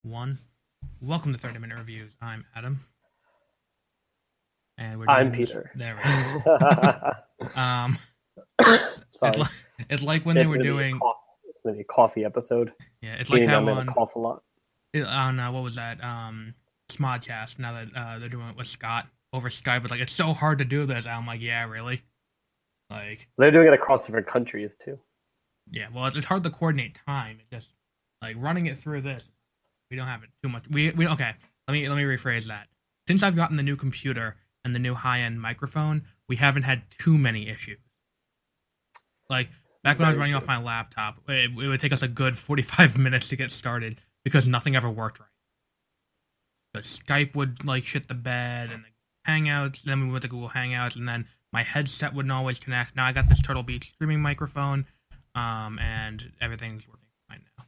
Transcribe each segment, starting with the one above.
One. Welcome to 30-Minute Reviews. I'm Adam. And we're I'm doing this. Peter. There we go. Sorry. It's like when they were doing. It's gonna be a coffee episode. Yeah, it's like how I'm gonna cough a lot. On what was that? Smodcast. Now that they're doing it with Scott over Skype, but like it's so hard to do this. I'm like, yeah, really. Like They're doing it across different countries too. yeah, well, it's hard to coordinate time. It's just like running it through this. We don't have it too much. We okay. Let me rephrase that. Since I've gotten the new computer and the new high-end microphone, we haven't had too many issues. Like back when I was running off my laptop, it would take us a good 45 minutes to get started because nothing ever worked right. The Skype would like shit the bed, and the Hangouts. Then we went to Google Hangouts, and then my headset wouldn't always connect. Now I got this Turtle Beach streaming microphone, and everything's working fine now.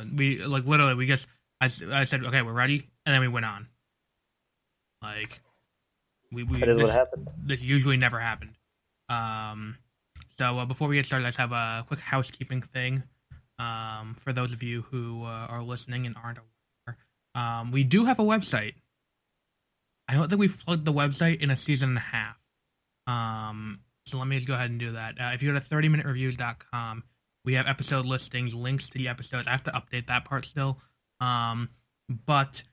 So we like literally we just I said okay, we're ready, and then we went on. Like That is what happened. This usually never happened. So before we get started, let's have a quick housekeeping thing. For those of you who are listening and aren't aware, we do have a website. I don't think we've plugged the website in a season and a half. So let me just go ahead and do that. If you go to 30minutereviews.com, we have episode listings, links to the episodes. I have to update that part still. But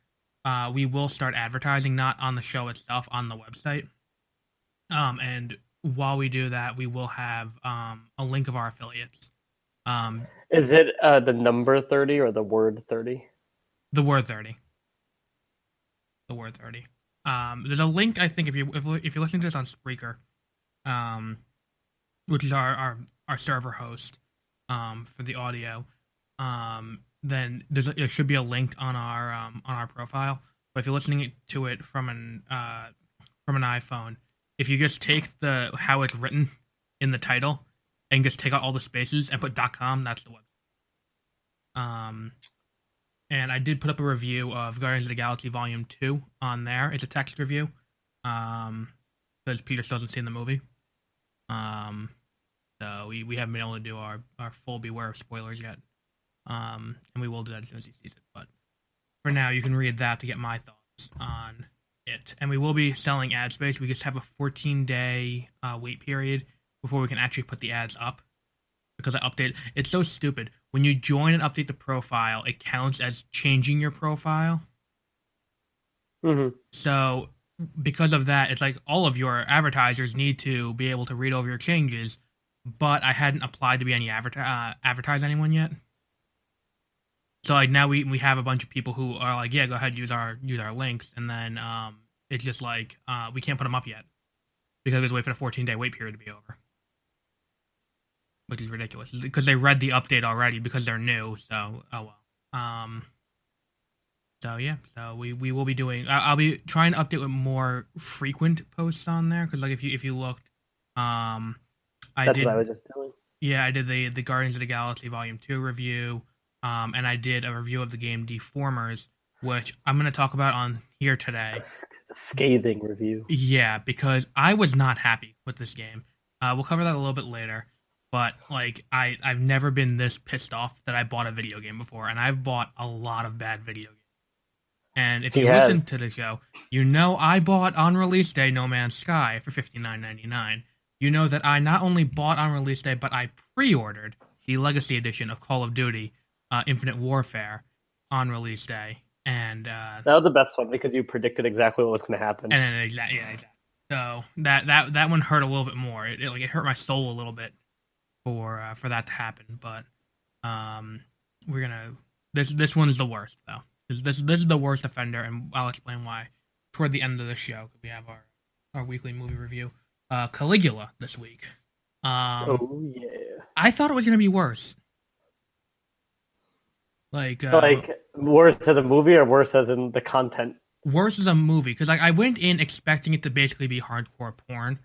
we will start advertising, not on the show itself, on the website. And while we do that, we will have a link of our affiliates. Is it the number 30 or the word 30? The word 30. The word 30. There's a link, I think, if you're listening to this on Spreaker, which is our server host for the audio, then there should be a link on our profile. But if you're listening to it from an iPhone, if you just take how it's written in the title and just take out all the spaces and put .com, that's the website. And I did put up a review of Guardians of the Galaxy Volume 2 on there. It's a text review, because Peter still hasn't seen the movie. So we haven't been able to do our full beware of spoilers yet. And we will do that as soon as he sees it. But for now, you can read that to get my thoughts on it. And we will be selling ad space. We just have a 14-day wait period before we can actually put the ads up. Because I update. It's so stupid. When you join and update the profile, it counts as changing your profile. Mm-hmm. So because of that, it's like all of your advertisers need to be able to read over your changes. But I hadn't applied to be any advertise anyone yet. So like now we have a bunch of people who are like, yeah, go ahead, use our links, and then it's just like we can't put them up yet because we have to wait for the 14-day wait period to be over, which is ridiculous because they read the update already because they're new. So oh well. So yeah, so we will be doing. I'll be trying to update with more frequent posts on there because like if you looked, That's what I was just doing. Yeah, I did the Guardians of the Galaxy Volume 2 review. And I did a review of the game Deformers, which I'm going to talk about on here today. A scathing review. Yeah, because I was not happy with this game. We'll cover that a little bit later. But like, I've never been this pissed off that I bought a video game before, and I've bought a lot of bad video games. And if you listen to the show, you know I bought on release day No Man's Sky for $59.99. You know that I not only bought on release day, but I pre-ordered the Legacy Edition of Call of Duty Infinite Warfare on release day, and that was the best one because you predicted exactly what was going to happen. And then exactly. So that one hurt a little bit more. It hurt my soul a little bit for that to happen. But we're gonna this one's the worst though. This is the worst offender, and I'll explain why toward the end of the show. We have our weekly movie review. Caligula this week. Oh yeah. I thought it was gonna be worse. Like worse as a movie or worse as in the content? Worse as a movie, because like I went in expecting it to basically be hardcore porn.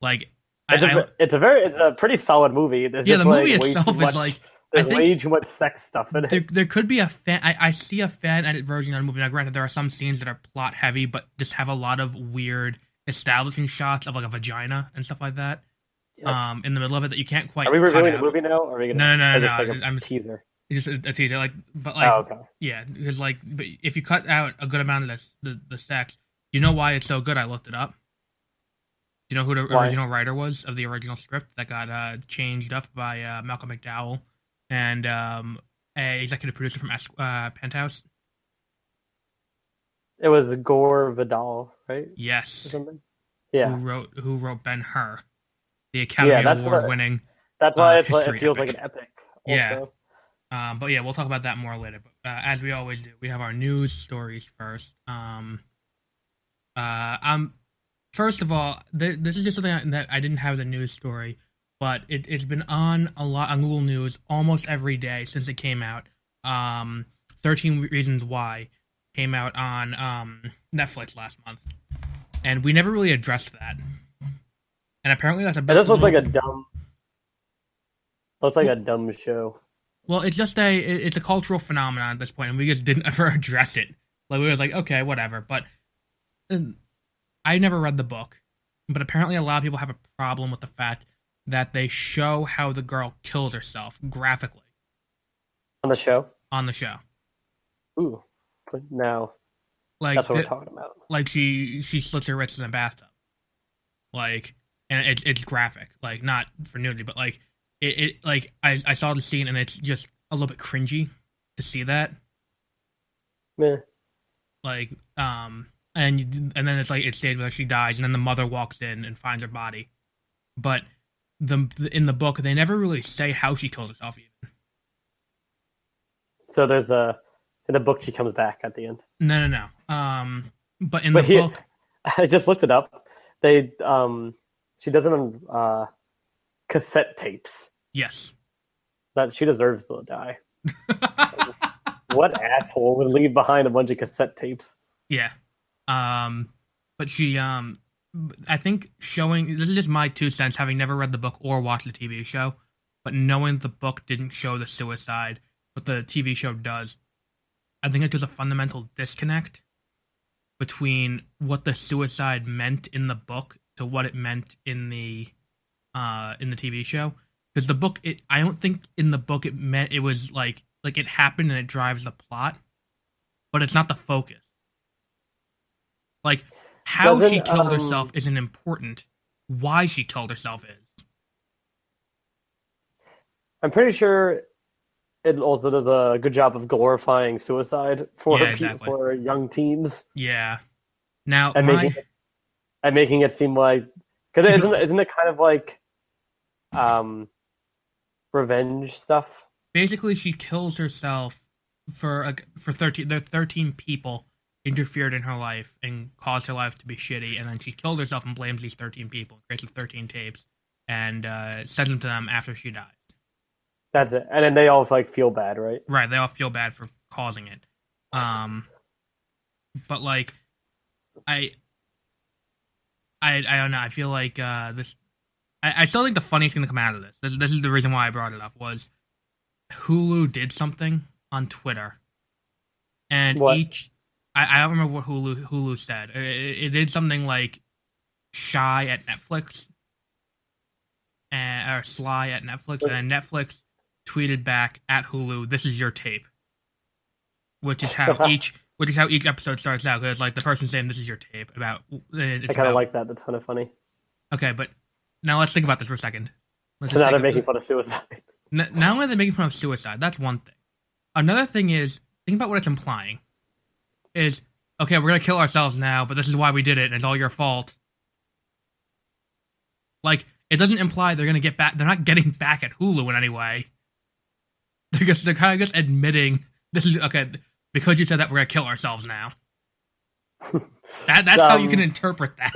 Like it's a pretty solid movie. There's the movie itself is like there's way too much sex stuff in it. There could be a fan. I see a fan edit version of the movie. Now, granted, there are some scenes that are plot heavy, but just have a lot of weird establishing shots of like a vagina and stuff like that. Yes. In the middle of it that you can't quite. Are we reviewing the movie now? Or are we gonna? No. I'm a teaser. It's just a teaser, like, but like, Oh, okay. yeah, because like, but if you cut out a good amount of the sex, do you know why it's so good? I looked it up. Do you know who the Why? original writer was of the original script that got changed up by Malcolm McDowell and a executive producer from Penthouse? It was Gore Vidal, right? Or Yes, something. Yeah, who wrote Ben Hur, the yeah. Academy Award winning That's why it history feels like an epic. epic. Yeah. Also, But yeah, we'll talk about that more later. But as we always do, we have our news stories first. I'm first of all, this is just something that I didn't have the news story, but it's been on a lot on Google News almost every day since it came out. 13 Reasons Why came out on Netflix last month, and we never really addressed that. And apparently, that's a it bit. just looks like Well, a dumb show. well, it's just it's a cultural phenomenon at this point, and we just didn't ever address it. Like we was like, okay, whatever. But I never read the book, but apparently a lot of people have a problem with the fact that they show how the girl killed herself graphically On the show. on the show. Ooh, now Like that's what we're talking about. like she slits her wrists in a bathtub. Like, and it's graphic. Like, not for nudity, but like it like I saw the scene and it's just a little bit cringy to see that. Meh. Like and then it's like it stays with her, she dies, and then the mother walks in and finds her body. But in the book they never really say how she kills herself even. So there's in the book she comes back at the end. No. But in But the book, I just looked it up. They she does it on cassette tapes. yes. That she deserves to die. What asshole would leave behind a bunch of cassette tapes? Yeah. But she I think showing this is just my 2 cents, having never read the book or watched the TV show, but knowing the book didn't show the suicide, but the TV show does. I think there's a fundamental disconnect between what the suicide meant in the book to what it meant in the TV show. Because the book, I don't think in the book it meant it was like it happened and it drives the plot, but it's not the focus. Like how she Doesn't killed herself isn't important. Why she killed herself is. I'm pretty sure it also does a good job of glorifying suicide for Yeah, exactly. for young teens Yeah. Now and making it seem like because isn't it kind of like revenge stuff? basically she kills herself for 13 people interfered in her life and caused her life to be shitty, and then she killed herself and blames these 13 people, creates the 13 tapes, and sends them to them after she dies. That's it, and then they all like feel bad, right? Right, they all feel bad for causing it. But like, I don't know. I feel like this. I still think the funniest thing to come out of this is the reason why I brought it up, was Hulu did something on Twitter, and What? I don't remember what Hulu said. It did something like shy at Netflix or sly at Netflix, and then Netflix tweeted back at Hulu, "This is your tape," which is how each episode starts out. Because like the person saying, "This is your tape," about I kind of like that. That's kind of funny. Okay, but now let's think about this for a second. So now they're making fun of suicide. Not only are they making fun of suicide, that's one thing. Another thing is, think about what it's implying. Is, okay, we're gonna kill ourselves now, but this is why we did it, and it's all your fault. Like, it doesn't imply they're gonna get back. They're not getting back at Hulu in any way. They're kind of just admitting this is okay because you said that we're gonna kill ourselves now. That's how you can interpret that.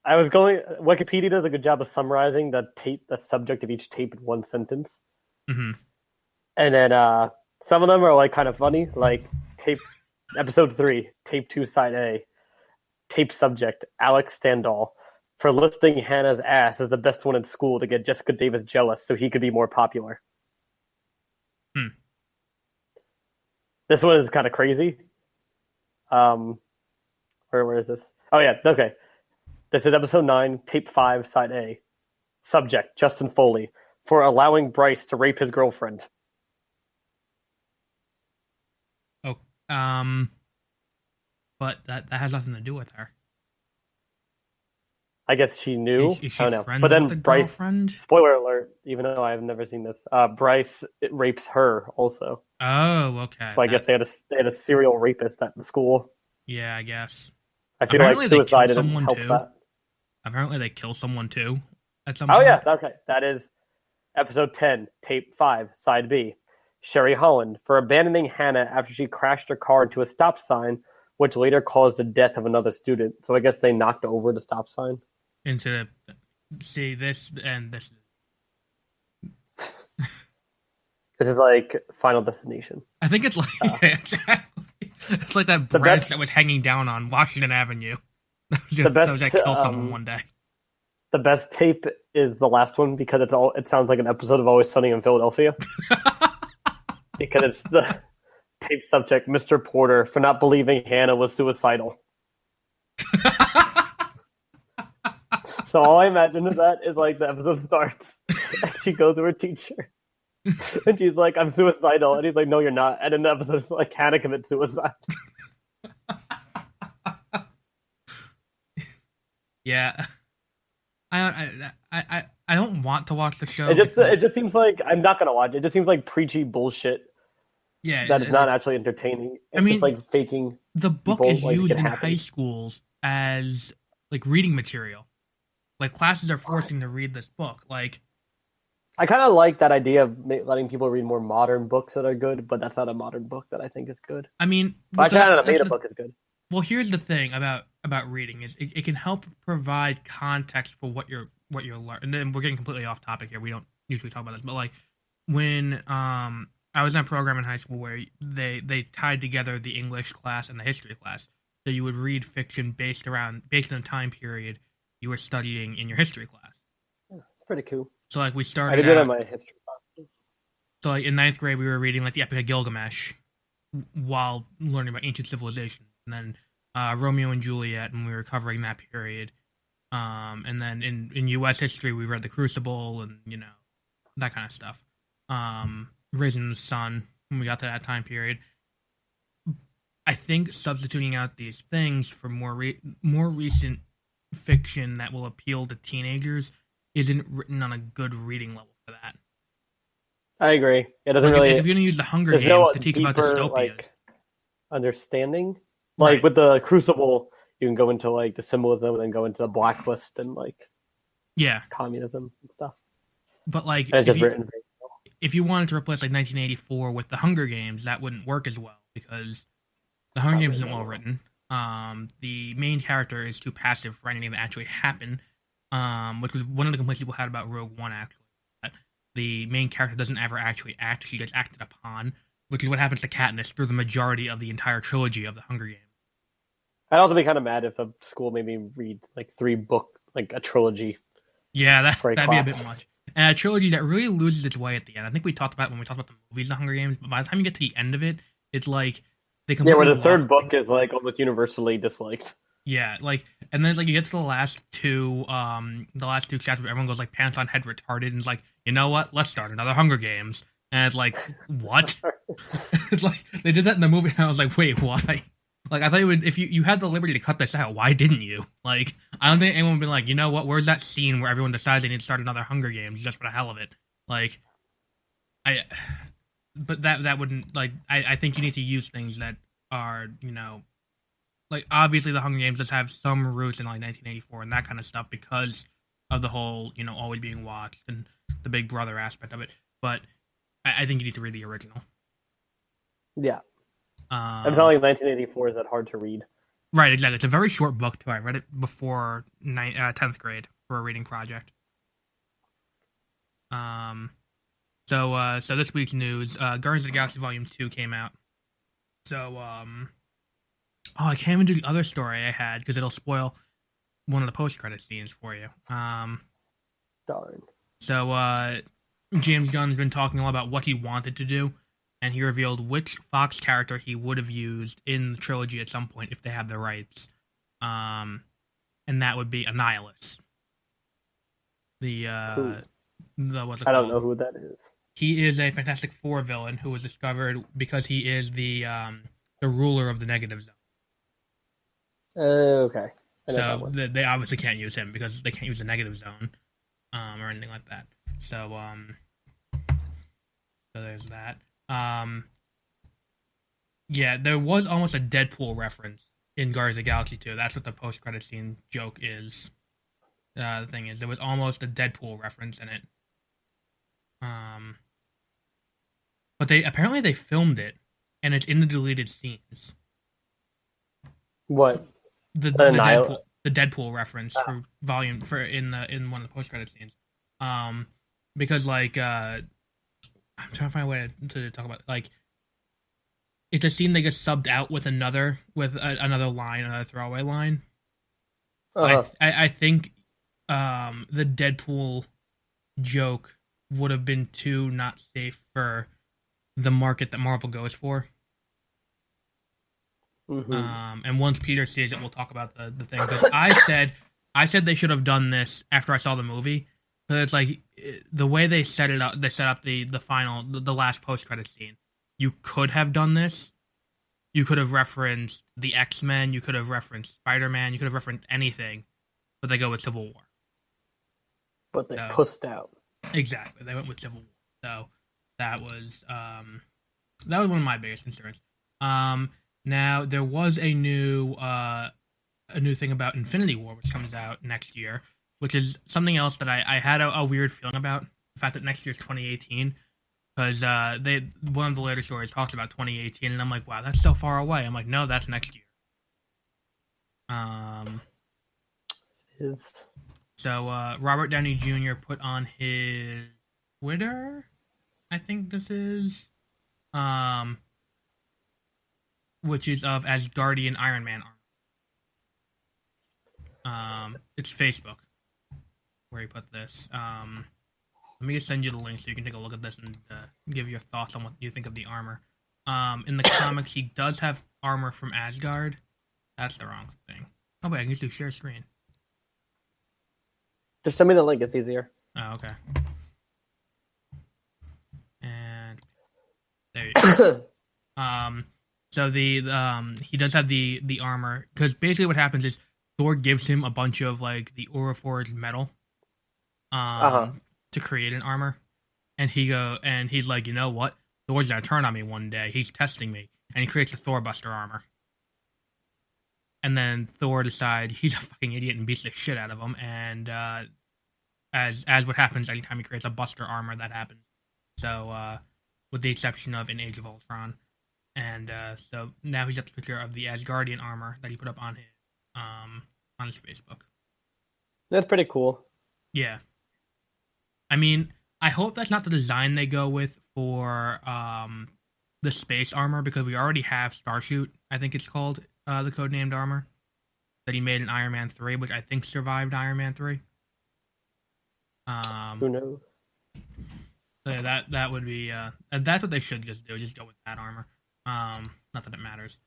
Wikipedia does a good job of summarizing the subject of each tape in one sentence. Mm-hmm. And then some of them are like kind of funny, like tape episode 3, tape 2, side A, tape subject Alex Standall for lifting Hannah's ass as the best one in school to get Jessica Davis jealous so he could be more popular. This one is kind of crazy. Where is this? Oh yeah, okay. This is episode 9, tape 5, side A. Subject, Justin Foley, for allowing Bryce to rape his girlfriend. Um, but that has nothing to do with her. I guess she knew. Is I she don't know. friends But with then the Bryce, girlfriend? spoiler alert, even though I've never seen this, Bryce rapes her also. Oh, okay. So I guess they had a serial rapist at the school. Yeah, I guess. I feel like Apparently they kill suicide didn't someone help too. that. Apparently they kill someone too at some Oh yeah, point. okay. That is episode 10, tape 5, side B. Sherry Holland for abandoning Hannah after she crashed her car into a stop sign, which later caused the death of another student. So I guess they knocked over the stop sign. Into see this and this. This is like Final Destination. I think it's like exactly. It's like that The branch best, that was hanging down on Washington Avenue. the That was best, gonna kill someone one day. the best tape is the last one because it sounds like an episode of Always Sunny in Philadelphia because it's the tape subject, Mr. Porter, for not believing Hannah was suicidal. So all I imagine of that is like the episode starts and she goes to her teacher and she's like, I'm suicidal. And he's like, no, you're not. And then the episode's like, Hannah commits suicide. Yeah, I don't want to watch the show. It just seems like I'm not gonna watch it. It just seems like preachy bullshit yeah, that is not actually entertaining. It's I mean, just like faking. the book people, is like, used get in happy. high schools as like reading material. Like classes are forcing to read this book. Like I kind of like that idea of letting people read more modern books that are good, but that's not a modern book that I think is good. I mean, Actually, I don't know, made a book is good. well, here's the thing about reading is it can help provide context for what you're learning. And then we're getting completely off topic here. We don't usually talk about this, but like when I was in a program in high school where they tied together the English class and the history class, so you would read fiction based on the time period you were studying in your history class. Yeah, it's pretty cool. So like we I started did it on out. my history class. So like in ninth grade, we were reading like the Epic of Gilgamesh while learning about ancient civilizations, and then Romeo and Juliet, and we were covering that period. And then in U.S. history, we read the Crucible and that kind of stuff. Raising the Sun when we got to that time period. I think substituting out these things for more recent fiction that will appeal to teenagers isn't written on a good reading level for that. I agree. It doesn't like, really. If you're going to use the Hunger Games no to teach deeper, about dystopias, like, understanding. Like right. with the Crucible, you can go into like the symbolism and then go into the blacklist and like communism and stuff. But like, and it's just written. If you wanted to replace like 1984 with the Hunger Games, that wouldn't work as well because the Hunger Games isn't well written. The main character is too passive for anything to actually happen, which was one of the complaints people had about Rogue One, actually. That the main character doesn't ever actually act, she gets acted upon, which is what happens to Katniss through the majority of the entire trilogy of the Hunger Games. I'd also be kind of mad if a school made me read like 3 book, like a trilogy. Yeah, that'd be a bit much. And a trilogy that really loses its way at the end. I think we talked about when we talked about the movies, The Hunger Games, but by the time you get to the end of it, it's like they completely where the third book is like almost universally disliked. Yeah, like, and then like you get to the last two chapters where everyone goes like pants on head retarded and is like, you know what? Let's start another Hunger Games. And it's like, what? It's like they did that in the movie, and I was like, wait, why? Like, I thought you would, if you had the liberty to cut this out, why didn't you? Like, I don't think anyone would be like, you know what? Where's that scene where everyone decides they need to start another Hunger Games just for the hell of it? Like, but that wouldn't, like, I think you need to use things that are, like, obviously the Hunger Games does have some roots in like 1984 and that kind of stuff because of the whole, always being watched and the Big Brother aspect of it. But I think you need to read the original. Yeah. I'm telling you, 1984 is that hard to read. Right, exactly. It's a very short book, too. I read it before 10th grade for a reading project. So this week's news, Guardians of the Galaxy Volume 2 came out. So, I can't even do the other story I had because it'll spoil one of the post-credit scenes for you. Darn. So, James Gunn's been talking a lot about what he wanted to do, and he revealed which Fox character he would have used in the trilogy at some point if they had the rights. And that would be Annihilus. What's it I don't called? know who that is. He is a Fantastic Four villain who was discovered because he is the the ruler of the negative zone. Okay. I know that So one. they obviously can't use him because they can't use the negative zone, or anything like that. So so there's that. Yeah, there was almost a Deadpool reference in Guardians of the Galaxy 2. That's what the post-credit scene joke is. The thing is, there was almost a Deadpool reference in it. But they filmed it, and it's in the deleted scenes. What? The Annihil- Deadpool reference for volume for in one of the post-credit scenes. Because like I'm trying to find a way to talk about like it's a scene that gets subbed out with another line, another throwaway line. I think the Deadpool joke would have been too not safe for the market that Marvel goes for. Mm-hmm. And once Peter sees it, we'll talk about the thing. Because I said they should have done this after I saw the movie. Because it's like the way they set it up. They set up the final, the last post credit scene. You could have done this. You could have referenced the X-Men. You could have referenced Spider-Man. You could have referenced anything, but they go with Civil War. But they pussed out. Exactly, they went with Civil War. So that was one of my biggest concerns. Now there was a new thing about Infinity War, which comes out next year, which is something else that I had a weird feeling about. The fact that next year is 2018, because one of the later stories talks about 2018, and I'm like, wow, that's so far away. I'm like, no, that's next year. So Robert Downey Jr. put on his Twitter, I think this is, which is of Asgardian Iron Man armor. It's Facebook where he put this. Let me just send you the link so you can take a look at this and give your thoughts on what you think of the armor. In the comics, he does have armor from Asgard. That's the wrong thing. Oh wait, I can just do share screen. Just send me the link. It's easier. Oh, okay. And there you go. So he does have the armor, because basically what happens is Thor gives him a bunch of like the Auraforged metal to create an armor, and he's like, you know what? Thor's gonna turn on me one day. He's testing me, and he creates a Thor Buster armor. And then Thor decides he's a fucking idiot and beats the shit out of him, and as what happens anytime he creates a Buster armor, that happens. So with the exception of in Age of Ultron. And so now he's got the picture of the Asgardian armor that he put up on his Facebook. That's pretty cool. Yeah. I mean, I hope that's not the design they go with for the space armor, because we already have Starshoot, I think it's called, the codenamed armor, that he made in Iron Man 3, which I think survived Iron Man 3. Who knows? So yeah, that would be that's what they should just do. Just go with that armor. Not that it matters.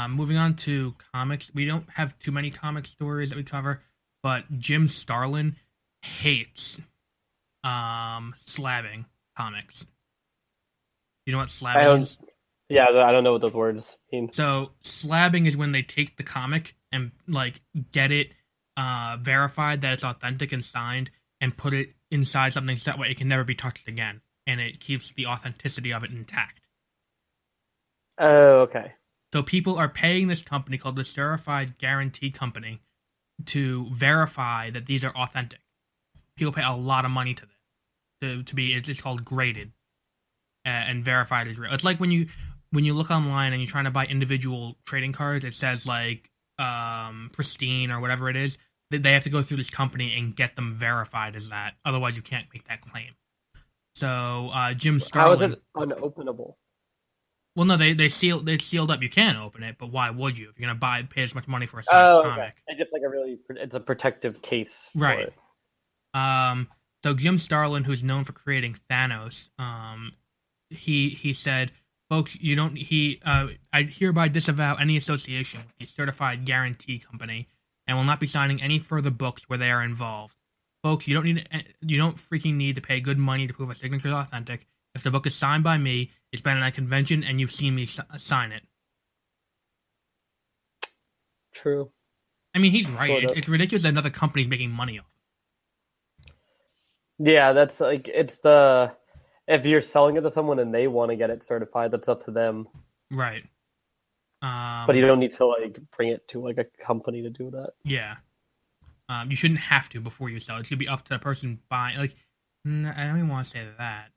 Moving on to comics, we don't have too many comic stories that we cover, but Jim Starlin hates slabbing comics. You know what slabbing is? Yeah, I don't know what those words mean. So slabbing is when they take the comic and like get it verified that it's authentic and signed, and put it inside something so that way it can never be touched again, and it keeps the authenticity of it intact. Oh, okay. So people are paying this company called the Certified Guarantee Company to verify that these are authentic. People pay a lot of money to this to be, it's called graded and verified as real. It's like when you look online and you're trying to buy individual trading cards, it says like pristine or whatever it is. They have to go through this company and get them verified as that. Otherwise, you can't make that claim. So Jim Starlin. How is it unopenable? Well, no, they sealed up. You can open it, but why would you if you're gonna pay as much money for a signed comic? Okay. It's just like it's a protective case, right? So Jim Starlin, who's known for creating Thanos, he said, "Folks, you don't." I hereby disavow any association with the Certified Guarantee Company, and will not be signing any further books where they are involved. Folks, you don't freaking need to pay good money to prove a signature is authentic. If the book is signed by me, it's been at a convention, and you've seen me sign it. true. I mean, he's right. Sort of. It's ridiculous that another company's making money off. Yeah, that's like it's the if you're selling it to someone and they want to get it certified, that's up to them. Right. But you don't need to like bring it to like a company to do that. Yeah. You shouldn't have to before you sell. It should be up to the person buying. Like, I don't even want to say that.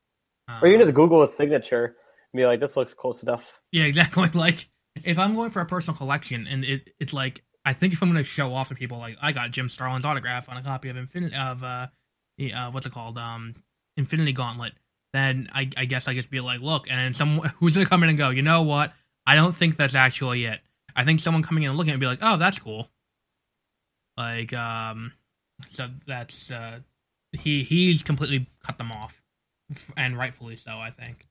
Or you can just Google a signature and be like, "This looks close enough." Yeah, exactly. Like, if I'm going for a personal collection, and it's like, I think if I'm going to show off to people, like, I got Jim Starlin's autograph on a copy of what's it called, Infinity Gauntlet, then I guess I just be like, look, and then someone who's going to come in and go, you know what? I don't think that's actually it. I think someone coming in and looking at it would be like, oh, that's cool. Like, so that's he's completely cut them off, and rightfully so, I think.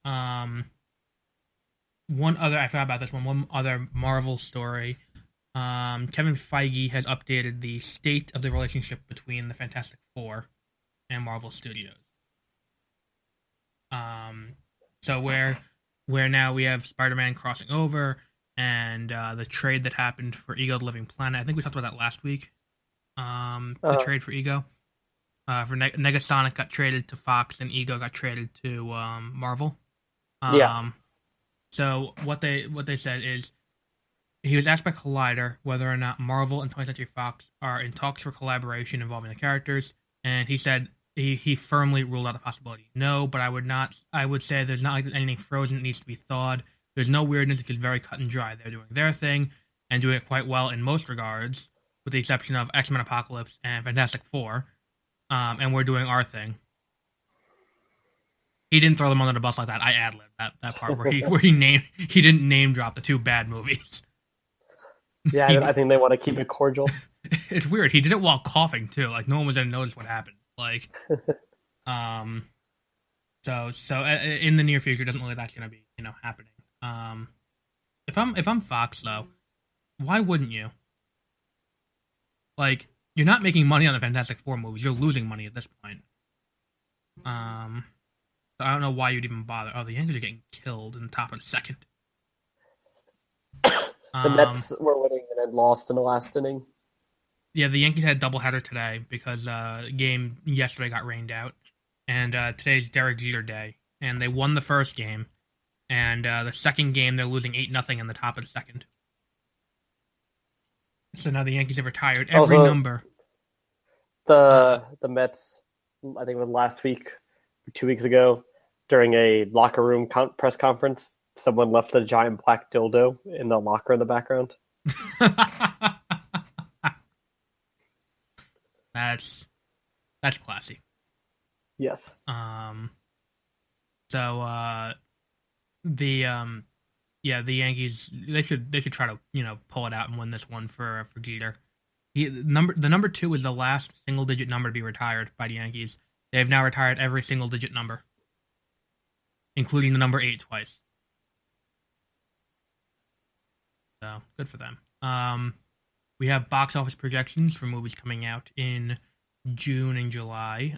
One other, I forgot about this one. One other Marvel story. Kevin Feige has updated the state of the relationship between the Fantastic Four and Marvel Studios. So where now we have Spider-Man crossing over, and the trade that happened for Ego the Living Planet. I think we talked about that last week. The trade for Ego. For Negasonic got traded to Fox, and Ego got traded to Marvel. Yeah. So what they said is, he was asked by Collider whether or not Marvel and 20th Century Fox are in talks for collaboration involving the characters, and he said he firmly ruled out the possibility. No, but I would say there's not like anything frozen that needs to be thawed. There's no weirdness. It's just very cut and dry. They're doing their thing and doing it quite well in most regards, with the exception of X-Men Apocalypse and Fantastic Four, and we're doing our thing. He didn't throw them under the bus like that. I ad-libbed that part where he didn't name drop the two bad movies. Yeah, I think they want to keep it cordial. It's weird. He did it while coughing too. Like no one was gonna notice what happened. Like, so in the near future, it doesn't look like that's gonna be happening. If I'm Fox though, why wouldn't you? Like, you're not making money on the Fantastic Four movies. You're losing money at this point. So I don't know why you'd even bother. Oh, the Yankees are getting killed in the top of the second. The Mets were winning and then lost in the last inning. Yeah, the Yankees had a doubleheader today because the game yesterday got rained out, and today's Derek Jeter Day, and they won the first game, and the second game they're losing 8-0 in the top of the second. So now the Yankees have retired every number. The Mets, I think it was last week, 2 weeks ago, during a locker room press conference, someone left a giant black dildo in the locker in the background. That's classy. Yes. So the Yankees, they should try to pull it out and win this one for Jeter. The number 2 is the last single digit number to be retired by the Yankees. They have now retired every single digit number, including the number 8 twice. So good for them. We have box office projections for movies coming out in June and July.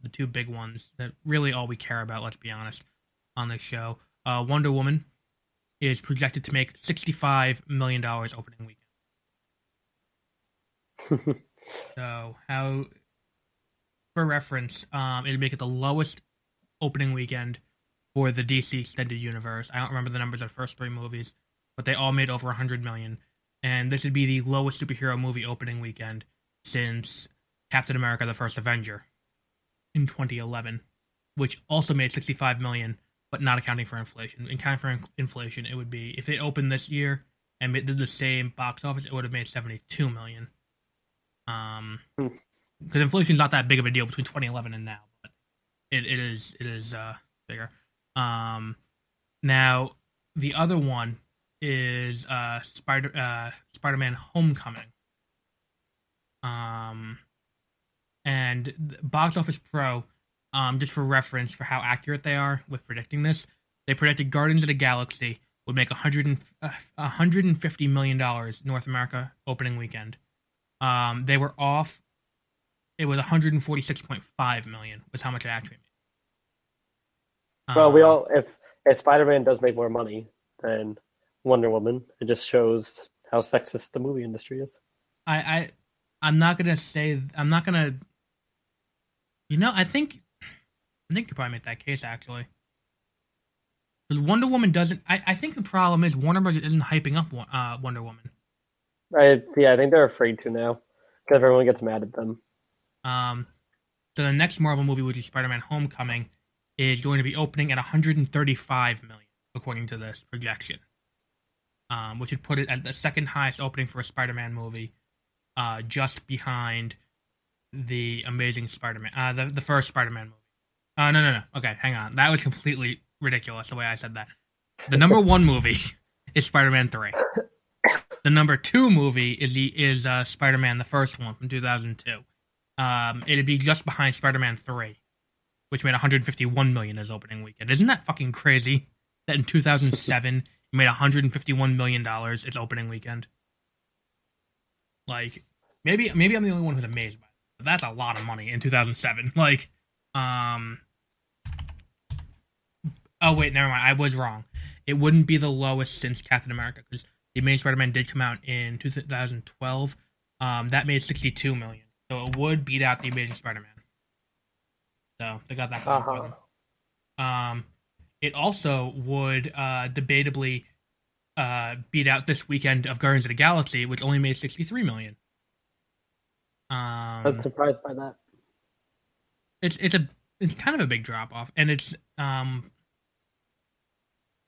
The two big ones that really all we care about, let's be honest, on this show. Wonder Woman is projected to make $65 million opening weekend. So for reference, it'd make it the lowest opening weekend for the DC Extended Universe. I don't remember the numbers of the first 3 movies, but they all made over $100 million. And this would be the lowest superhero movie opening weekend since Captain America: The First Avenger in 2011, which also made $65 million, but not accounting for inflation. Accounting for inflation, it would be, if it opened this year and it did the same box office, it would have made $72 million. Because inflation's not that big of a deal between 2011 and now, but it is bigger. Now the other one is Spider-Man: Homecoming. And Box Office Pro, just for reference for how accurate they are with predicting this, they predicted Guardians of the Galaxy would make $150 million North America opening weekend. They were off. It was $146.5 million was how much it actually made. Well, if Spider-Man does make more money than Wonder Woman, it just shows how sexist the movie industry is. I'm not gonna say I'm not gonna. I think you probably make that case actually. Because Wonder Woman doesn't. I think the problem is Warner Bros. Isn't hyping up Wonder Woman. I think they're afraid to now because everyone gets mad at them. So the next Marvel movie, which is Spider-Man: Homecoming, is going to be opening at 135 million, according to this projection, which would put it at the second highest opening for a Spider-Man movie, just behind the Amazing Spider-Man, the first Spider-Man movie. No. Okay, hang on. That was completely ridiculous the way I said that. The number one movie is Spider-Man 3. The number two movie is Spider-Man, the first one from 2002. It'd be just behind Spider-Man 3, which made 151 million as opening weekend. Isn't that fucking crazy? That in 2007 it made 151 million dollars its opening weekend. Like, maybe I'm the only one who's amazed by it. But that's a lot of money in 2007. Like, oh wait, never mind. I was wrong. It wouldn't be the lowest since Captain America because the Amazing Spider-Man did come out in 2012. That made 62 million. So it would beat out the Amazing Spider-Man. So they got that going for them. It also would debatably beat out this weekend of Guardians of the Galaxy, which only made 63 million. I'm surprised by that. It's kind of a big drop off, and it's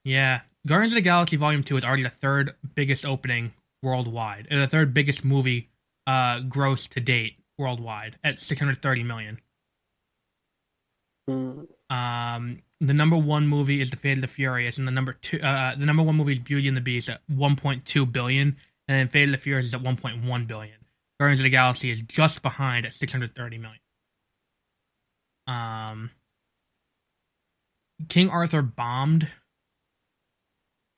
yeah. Guardians of the Galaxy Volume 2 is already the third biggest opening worldwide, and the third biggest movie gross to date worldwide at 630 million. The number one movie is The Fate of the Furious, and the number one movie is Beauty and the Beast at 1.2 billion, and then Fate of the Furious is at 1.1 billion. Guardians of the Galaxy is just behind at 630 million. King Arthur bombed.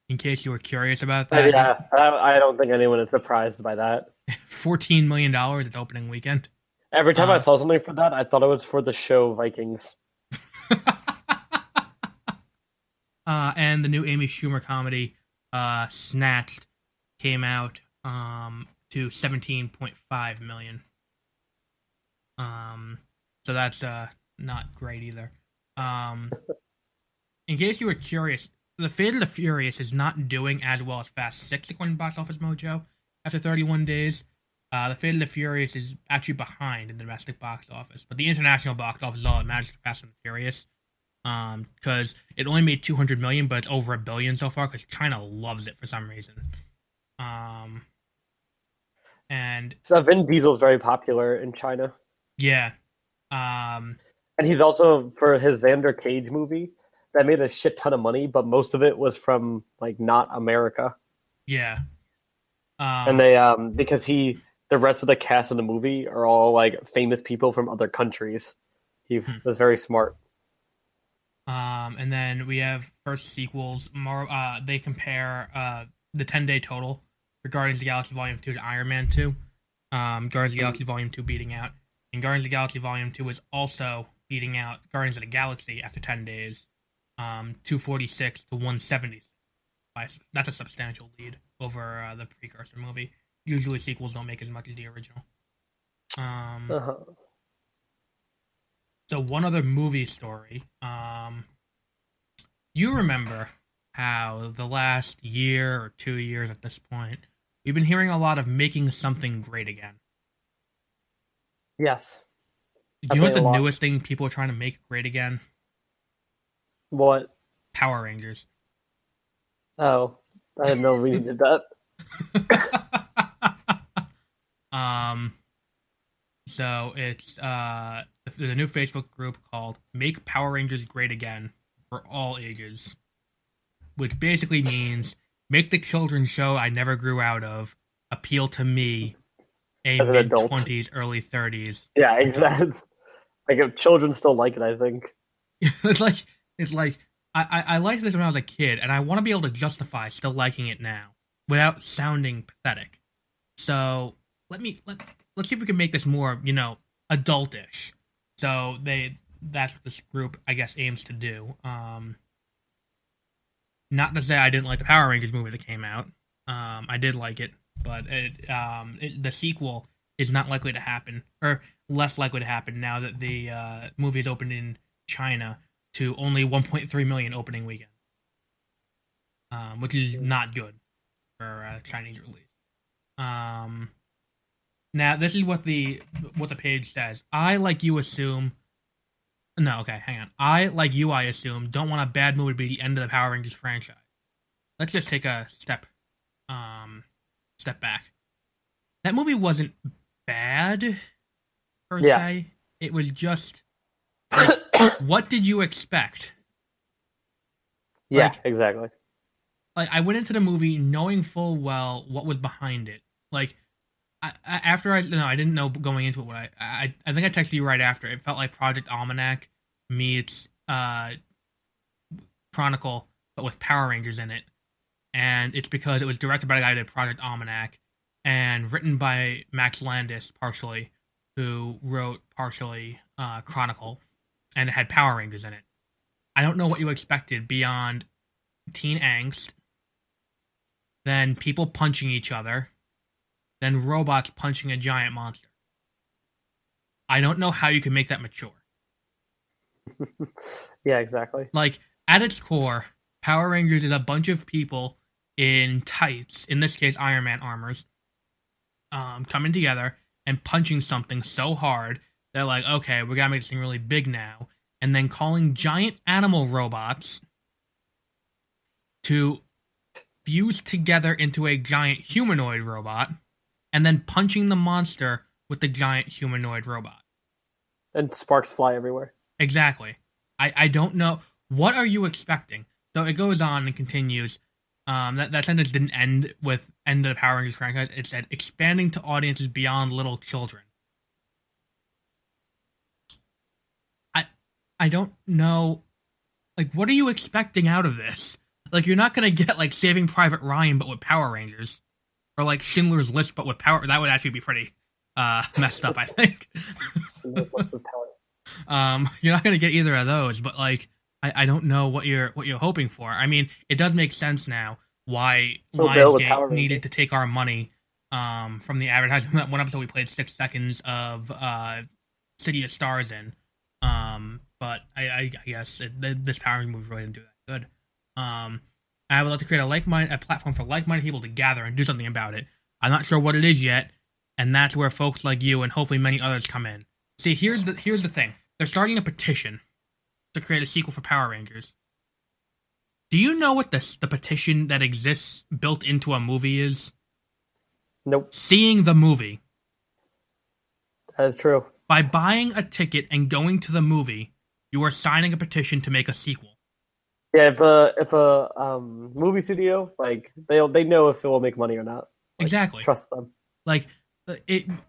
In case you were curious about that. Yeah, I don't think anyone is surprised by that. $14 million its opening weekend. Every time I saw something for that, I thought it was for the show Vikings. And the new Amy Schumer comedy, Snatched, came out to 17.5 million. So that's not great either. In case you were curious, The Fate of the Furious is not doing as well as Fast 6 according to Box Office Mojo after 31 days. The Fate of the Furious is actually behind in the domestic box office, but the international box office is all that matters for Fast and Furious. Because it only made 200 million, but it's over $1 billion so far because China loves it for some reason. And so Vin Diesel's very popular in China. Yeah. And he's also, for his Xander Cage movie, that made a shit ton of money, but most of it was from like not America. Yeah. And they because the rest of the cast of the movie are all like famous people from other countries. He was very smart. And then we have first sequels. They compare the 10-day total for Guardians of the Galaxy Volume 2 to Iron Man 2. Guardians of the Galaxy Volume 2 beating out. And Guardians of the Galaxy Volume 2 is also beating out Guardians of the Galaxy after 10 days. 246 to 176. That's a substantial lead over the precursor movie. Usually sequels don't make as much as the original. So one other movie story. You remember how the last year or 2 years at this point, we've been hearing a lot of making something great again. Yes. Do you know what the newest thing people are trying to make great again? What? Power Rangers. Oh, I didn't know we did that. So it's there's a new Facebook group called Make Power Rangers Great Again for all ages, which basically means make the children's show I never grew out of appeal to me, a mid-20s, early 30s. Yeah, exactly. Like if children still like it, I think. It's like I liked this when I was a kid, and I want to be able to justify still liking it now without sounding pathetic. So let's see if we can make this more, adultish. So that's what this group, I guess, aims to do. Not to say I didn't like the Power Rangers movie that came out. I did like it. but the sequel is not likely to happen, or less likely to happen now that the movie is opened in China to only 1.3 million opening weekend, which is not good for a Chinese release. Now this is what the page says. I, like you, assume. No, okay, hang on. I, like you, I assume, don't want a bad movie to be the end of the Power Rangers franchise. Let's just take a step back. That movie wasn't bad per se. It was just like, what did you expect? Yeah, like, exactly. Like, I went into the movie knowing full well what was behind it. Like, I didn't know going into it what I think I texted you right after. It felt like Project Almanac meets Chronicle, but with Power Rangers in it. And it's because it was directed by the guy who did Project Almanac and written by Max Landis partially, who wrote partially Chronicle, and it had Power Rangers in it. I don't know what you expected beyond teen angst, then people punching each other, then robots punching a giant monster. I don't know how you can make that mature. Yeah, exactly. Like, at its core, Power Rangers is a bunch of people in tights, in this case Iron Man armors, coming together and punching something so hard they're like, okay, we gotta make this thing really big now, and then calling giant animal robots to fuse together into a giant humanoid robot, and then punching the monster with the giant humanoid robot. And sparks fly everywhere. Exactly. I don't know. What are you expecting? So it goes on and continues. That sentence didn't end with end of the Power Rangers franchise. It said expanding to audiences beyond little children. I don't know. Like, what are you expecting out of this? Like, you're not gonna get like Saving Private Ryan, but with Power Rangers, or like Schindler's List, but with Power. That would actually be pretty messed up, I think. You're not gonna get either of those, but like, I don't know what you're hoping for. I mean, it does make sense now why Lionsgate needed to take our money from the advertisement. That one episode we played 6 seconds of City of Stars in. But I guess this Power Rangers movie really didn't do that good. I would like to create a platform for like-minded people to gather and do something about it. I'm not sure what it is yet, and that's where folks like you and hopefully many others come in. See, here's the thing. They're starting a petition to create a sequel for Power Rangers. Do you know what the petition that exists built into a movie is? Nope. Seeing the movie. That is true. By buying a ticket and going to the movie, you are signing a petition to make a sequel. Yeah, if a movie studio, like, they know if it will make money or not. Like, exactly. Trust them. Like,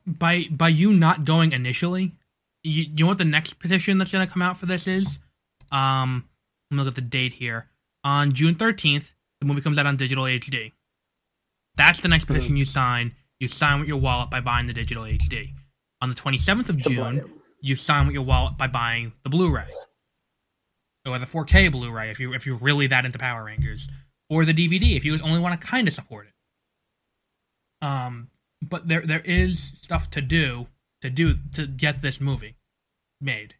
by you not going initially, you know what the next petition that's going to come out for this is? Let me look at the date here. On June 13th, the movie comes out on digital HD. That's the next petition you sign. You sign with your wallet by buying the digital HD. On the 27th of June, you sign with your wallet by buying the Blu-ray. Or the 4K Blu-ray if you're really that into Power Rangers. Or the DVD if you only want to kind of support it. But there is stuff to do to get this movie made.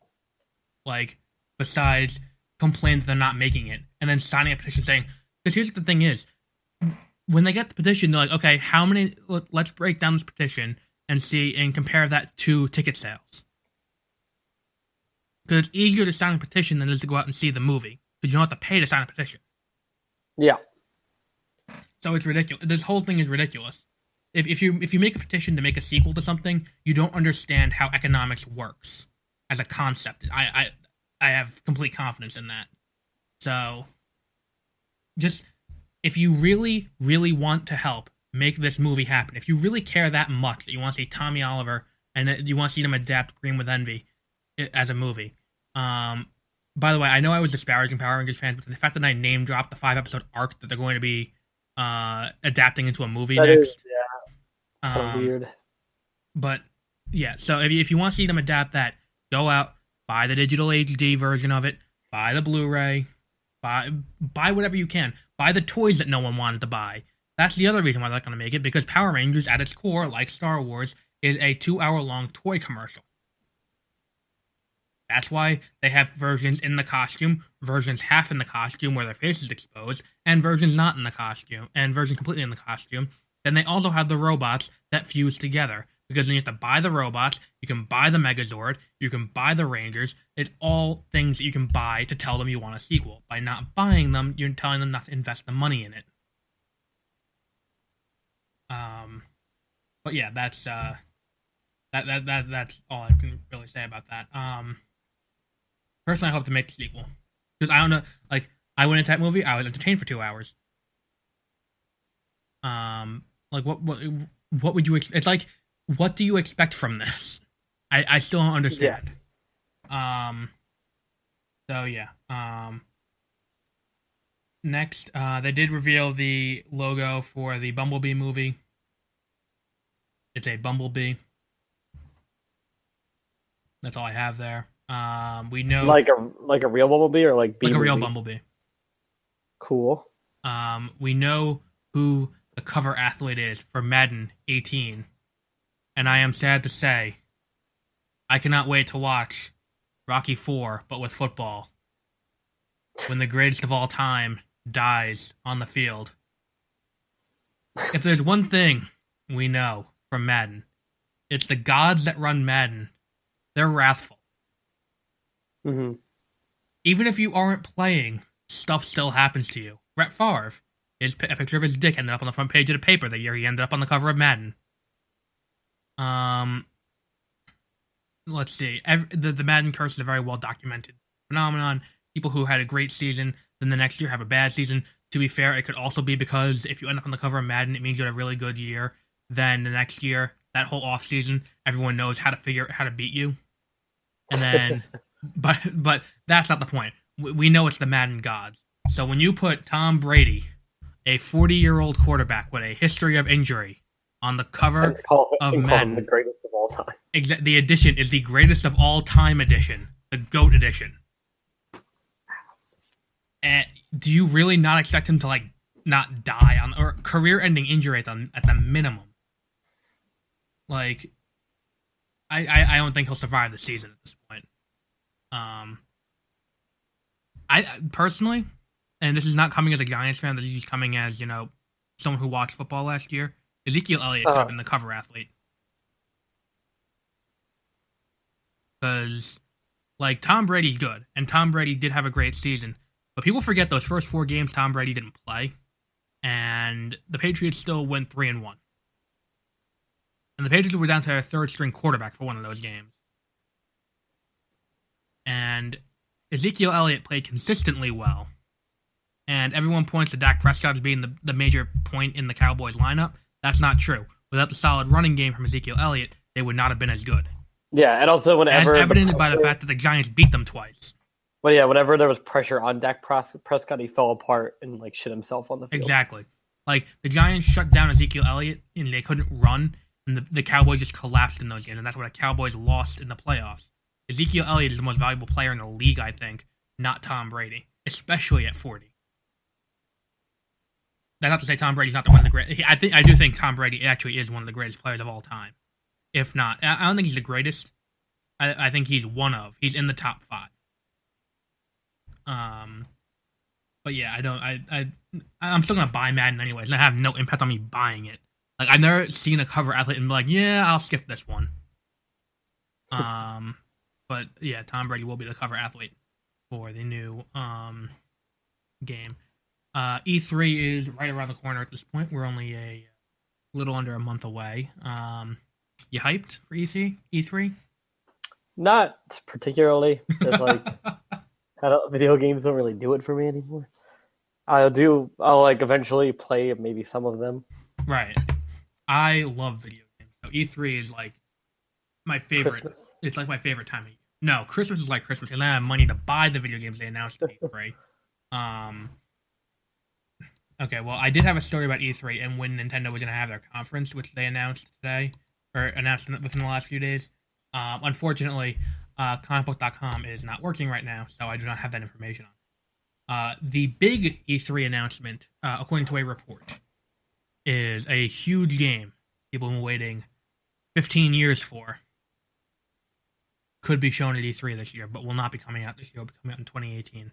Like, besides complain that they're not making it, and then signing a petition saying, because here's what the thing is, when they get the petition, they're like, okay, how many, let's break down this petition and compare that to ticket sales. Because it's easier to sign a petition than it is to go out and see the movie, because you don't have to pay to sign a petition. Yeah. So it's ridiculous. This whole thing is ridiculous. If you make a petition to make a sequel to something, you don't understand how economics works as a concept. I have complete confidence in that. So, just, if you really, really want to help make this movie happen, if you really care that much that you want to see Tommy Oliver and you want to see them adapt Green with Envy as a movie. By the way, I know I was disparaging Power Rangers fans, but the fact that I name dropped the 5-episode arc that they're going to be adapting into a movie that next. Is, yeah. Kind of weird. But yeah, so if you want to see them adapt that, go out, buy the digital HD version of it, buy the Blu-ray, buy whatever you can, buy the toys that no one wanted to buy. that's the other reason why they're not going to make it, because Power Rangers, at its core, like Star Wars, is a 2-hour-long toy commercial. That's why they have versions in the costume, versions half in the costume where their face is exposed, and versions not in the costume, and versions completely in the costume. Then they also have the robots that fuse together, because then you have to buy the robots, you can buy the Megazord, you can buy the Rangers. It's all things that you can buy to tell them you want a sequel. By not buying them, you're telling them not to invest the money in it. But yeah, that's that's all I can really say about that. Personally, I hope to make the sequel, because I don't know. Like, I went into that movie, I was entertained for 2 hours. Like what would you? It's like, what do you expect from this? I still don't understand. Yeah. So yeah. Next, they did reveal the logo for the Bumblebee movie. It's a bumblebee. That's all I have there. We know like a real bumblebee, or like a real bumblebee. Cool. We know who the cover athlete is for Madden 18, and I am sad to say, I cannot wait to watch Rocky IV, but with football, when the greatest of all time dies on the field. If there's one thing we know from Madden, it's the gods that run Madden. They're wrathful. Mm-hmm. Even if you aren't playing, stuff still happens to you. Brett Favre, a picture of his dick ended up on the front page of the paper the year he ended up on the cover of Madden. Let's see. The Madden curse is a very well documented phenomenon. People who had a great season, then the next year have a bad season. To be fair, it could also be because if you end up on the cover of Madden, it means you had a really good year. Then the next year, that whole off season, everyone knows how to beat you. And then, but that's not the point. We know it's the Madden gods. So when you put Tom Brady, a 40-year-old quarterback with a history of injury, on the cover of Madden, the greatest of all time. The edition is the greatest of all time edition, the GOAT edition. And do you really not expect him to not die or career-ending injury at the minimum? Like, I don't think he'll survive the season at this point. I personally, and this is not coming as a Giants fan, this is coming as, someone who watched football last year, Ezekiel Elliott should have been the cover athlete. Because, Tom Brady's good, and Tom Brady did have a great season, but people forget those first 4 games Tom Brady didn't play, and the Patriots still went 3-1. And the Patriots were down to their third-string quarterback for one of those games. And Ezekiel Elliott played consistently well. And everyone points to Dak Prescott as being the major point in the Cowboys lineup. That's not true. Without the solid running game from Ezekiel Elliott, they would not have been as good. Yeah, and also whenever... As evidenced by the fact that the Giants beat them twice. Well, yeah, whenever there was pressure on Dak Prescott, he fell apart and shit himself on the field. Exactly. The Giants shut down Ezekiel Elliott, and they couldn't run, and the Cowboys just collapsed in those games, and that's why the Cowboys lost in the playoffs. Ezekiel Elliott is the most valuable player in the league, I think, not Tom Brady, especially at 40. That's not to say Tom Brady's not one of the great. I do think Tom Brady actually is one of the greatest players of all time. If not, I don't think he's the greatest. I think he's he's in the top 5. But yeah, I'm still gonna buy Madden anyways, and I have no impact on me buying it. I've never seen a cover athlete and be like, yeah, I'll skip this one. But yeah, Tom Brady will be the cover athlete for the new game. E3 is right around the corner at this point. We're only a little under a month away. You hyped for E3? Not particularly. Video games don't really do it for me anymore. I'll eventually play maybe some of them. Right. I love video games. So E3 is my favorite. Christmas. It's my favorite time of year. No, Christmas is like Christmas, and I have money to buy the video games they announced at E3. Okay, well, I did have a story about E3 and when Nintendo was going to have their conference, which they announced today, or announced within the last few days. Unfortunately, comicbook.com is not working right now, so I do not have that information on. The big E3 announcement, according to a report, is a huge game people have been waiting 15 years for. Could be shown at E3 this year, but will not be coming out this year. It'll be coming out in 2018.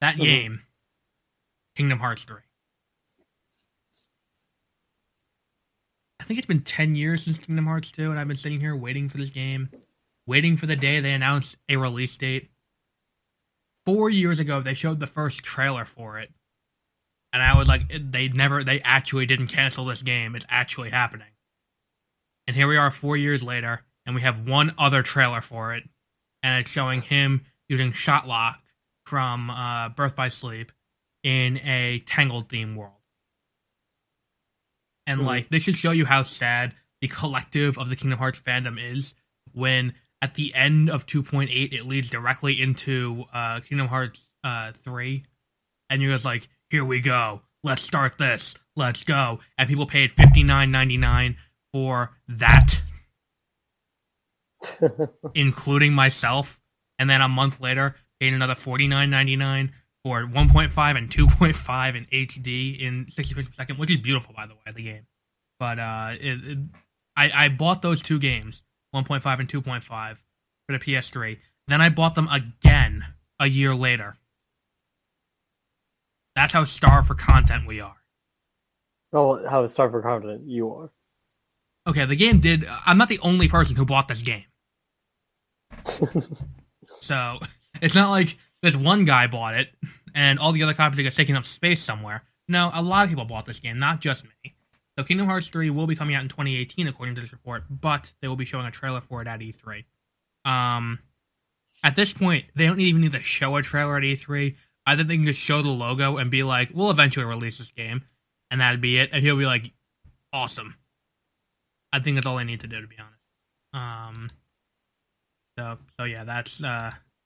That game, Kingdom Hearts 3. I think it's been 10 years since Kingdom Hearts 2, and I've been sitting here waiting for this game, waiting for the day they announced a release date. 4 years ago, they showed the first trailer for it, and I was like, they actually didn't cancel this game. It's actually happening. And here we are 4 years later, and we have one other trailer for it, and it's showing him using Shotlock from Birth by Sleep in a Tangled theme world. And like, this should show you how sad the collective of the Kingdom Hearts fandom is when at the end of 2.8 it leads directly into Kingdom Hearts 3, and you're just like, here we go, let's start this, let's go. And people paid $59.99 for that, including myself, and then a month later paid another $49.99 for 1.5 and 2.5 in HD in 60 frames per second, which is beautiful, by the way, the game. But I bought those two games, 1.5 and 2.5, for the PS3. Then I bought them again a year later. That's how starved for content we are. Oh, how starved for content you are. Okay, the game did... I'm not the only person who bought this game. So, it's not like this one guy bought it, and all the other copies are taking up space somewhere. No, a lot of people bought this game, not just me. So Kingdom Hearts 3 will be coming out in 2018, according to this report, but they will be showing a trailer for it at E3. At this point, they don't even need to show a trailer at E3. I think they can just show the logo and be like, we'll eventually release this game, and that'd be it. And he'll be like, awesome. I think that's all they need to do, to be honest. So yeah, that's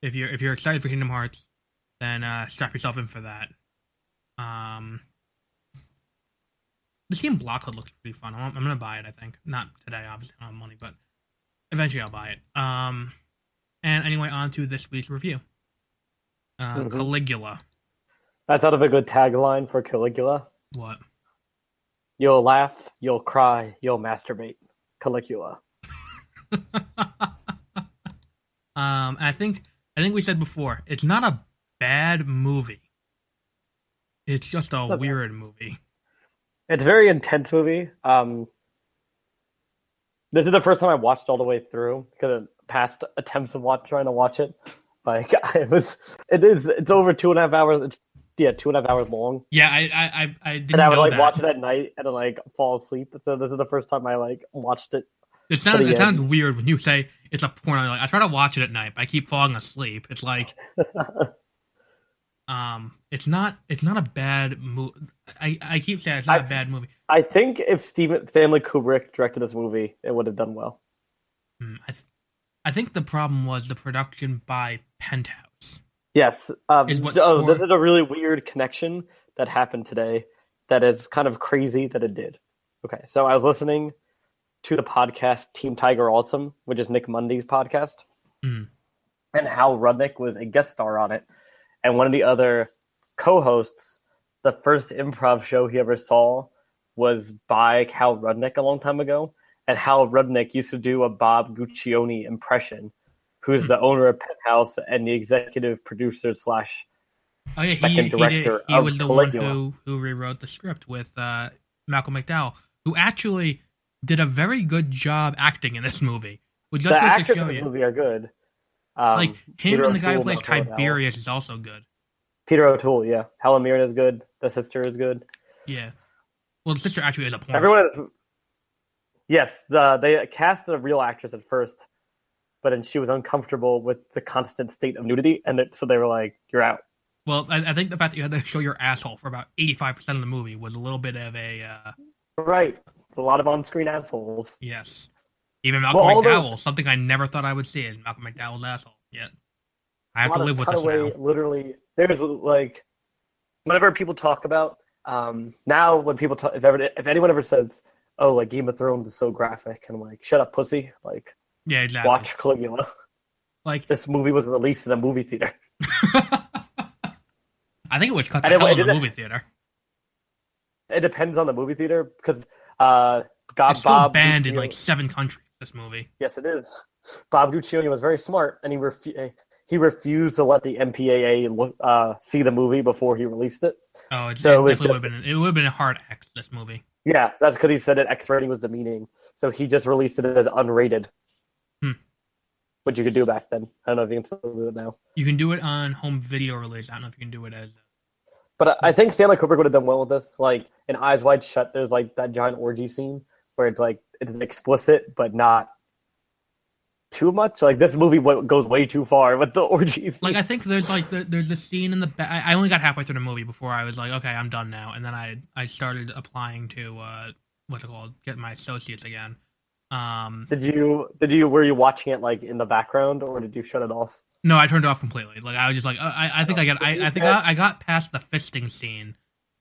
if you're excited for Kingdom Hearts, then strap yourself in for that. This game Blockhood looks pretty fun. I'm gonna buy it. I think not today, obviously I don't have money, but eventually I'll buy it. And anyway, on to this week's review. Caligula. I thought of a good tagline for Caligula. What? You'll laugh, you'll cry, you'll masturbate. Caligula. I think we said before, it's not a bad movie. It's just a weird movie. It's a very intense movie. This is the first time I watched all the way through because of past attempts of trying to watch it. Like it's over 2.5 hours. It's 2.5 hours long. Yeah, I didn't know that. And I would like watch it at night and then like fall asleep. So this is the first time I like watched it. It sounds weird when you say it's a porno. Like, I try to watch it at night, but I keep falling asleep. It's like, it's not a bad movie. I keep saying it's not a bad movie. I think if Stanley Kubrick directed this movie, it would have done well. I think the problem was the production by Penthouse. This is a really weird connection that happened today that is kind of crazy that it did. Okay, so I was listening to the podcast Team Tiger Awesome, which is Nick Mundy's podcast, and Hal Rudnick was a guest star on it. And one of the other co-hosts, the first improv show he ever saw was by Hal Rudnick a long time ago. And Hal Rudnick used to do a Bob Guccione impression, who's the owner of Penthouse and the executive producer / second director of Caligula. He was the one who rewrote the script with Malcolm McDowell, who actually did a very good job acting in this movie. Which the actors in this movie are good. Like him Peter and the guy O'Toole, who plays Tiberius is also good. Peter O'Toole, yeah. Helen Mirren is good. The sister is good. Yeah. Well, the sister actually is a porn. Everyone. Yes, they cast a real actress at first, but then she was uncomfortable with the constant state of nudity, and so they were like, "You're out." Well, I think the fact that you had to show your asshole for about 85% of the movie was a little bit of a... Right. It's a lot of on-screen assholes. Yes. Even Malcolm McDowell, something I never thought I would see is Malcolm McDowell's asshole. Yet I have to live with this now. Literally, there's like, whenever people talk about, now when people talk, if anyone ever says, oh, like Game of Thrones is so graphic, and I'm like, shut up, pussy. Like, yeah, exactly. Watch Caligula. Like, this movie was released in a movie theater. I think it was cut to hell in the movie theater. It depends on the movie theater because It's got still Bob banned in like Guccione. 7 countries. This movie. Yes, it is. Bob Guccione was very smart, and he refused to let the MPAA see the movie before he released it. Oh, So it it was definitely just would have been a hard X. This movie. yeah, that's because he said that X rating was demeaning. So he just released it as unrated, Hmm. which you could do back then. I don't know if you can still do it now. You can do it on home video release. I don't know if you can do it as. But I think Stanley Kubrick would have done well with this. Like in Eyes Wide Shut, there's like that giant orgy scene where it's explicit but not too much. Like this movie goes way too far with the orgies. Like I think there's there's the scene in the back. I only got halfway through the movie before I was like, okay, I'm done now. And then I started applying to what's it called, get my associates again. Were you watching it like in the background or did you shut it off? No, I turned it off completely. Like I was just like, I think I got past the fisting scene,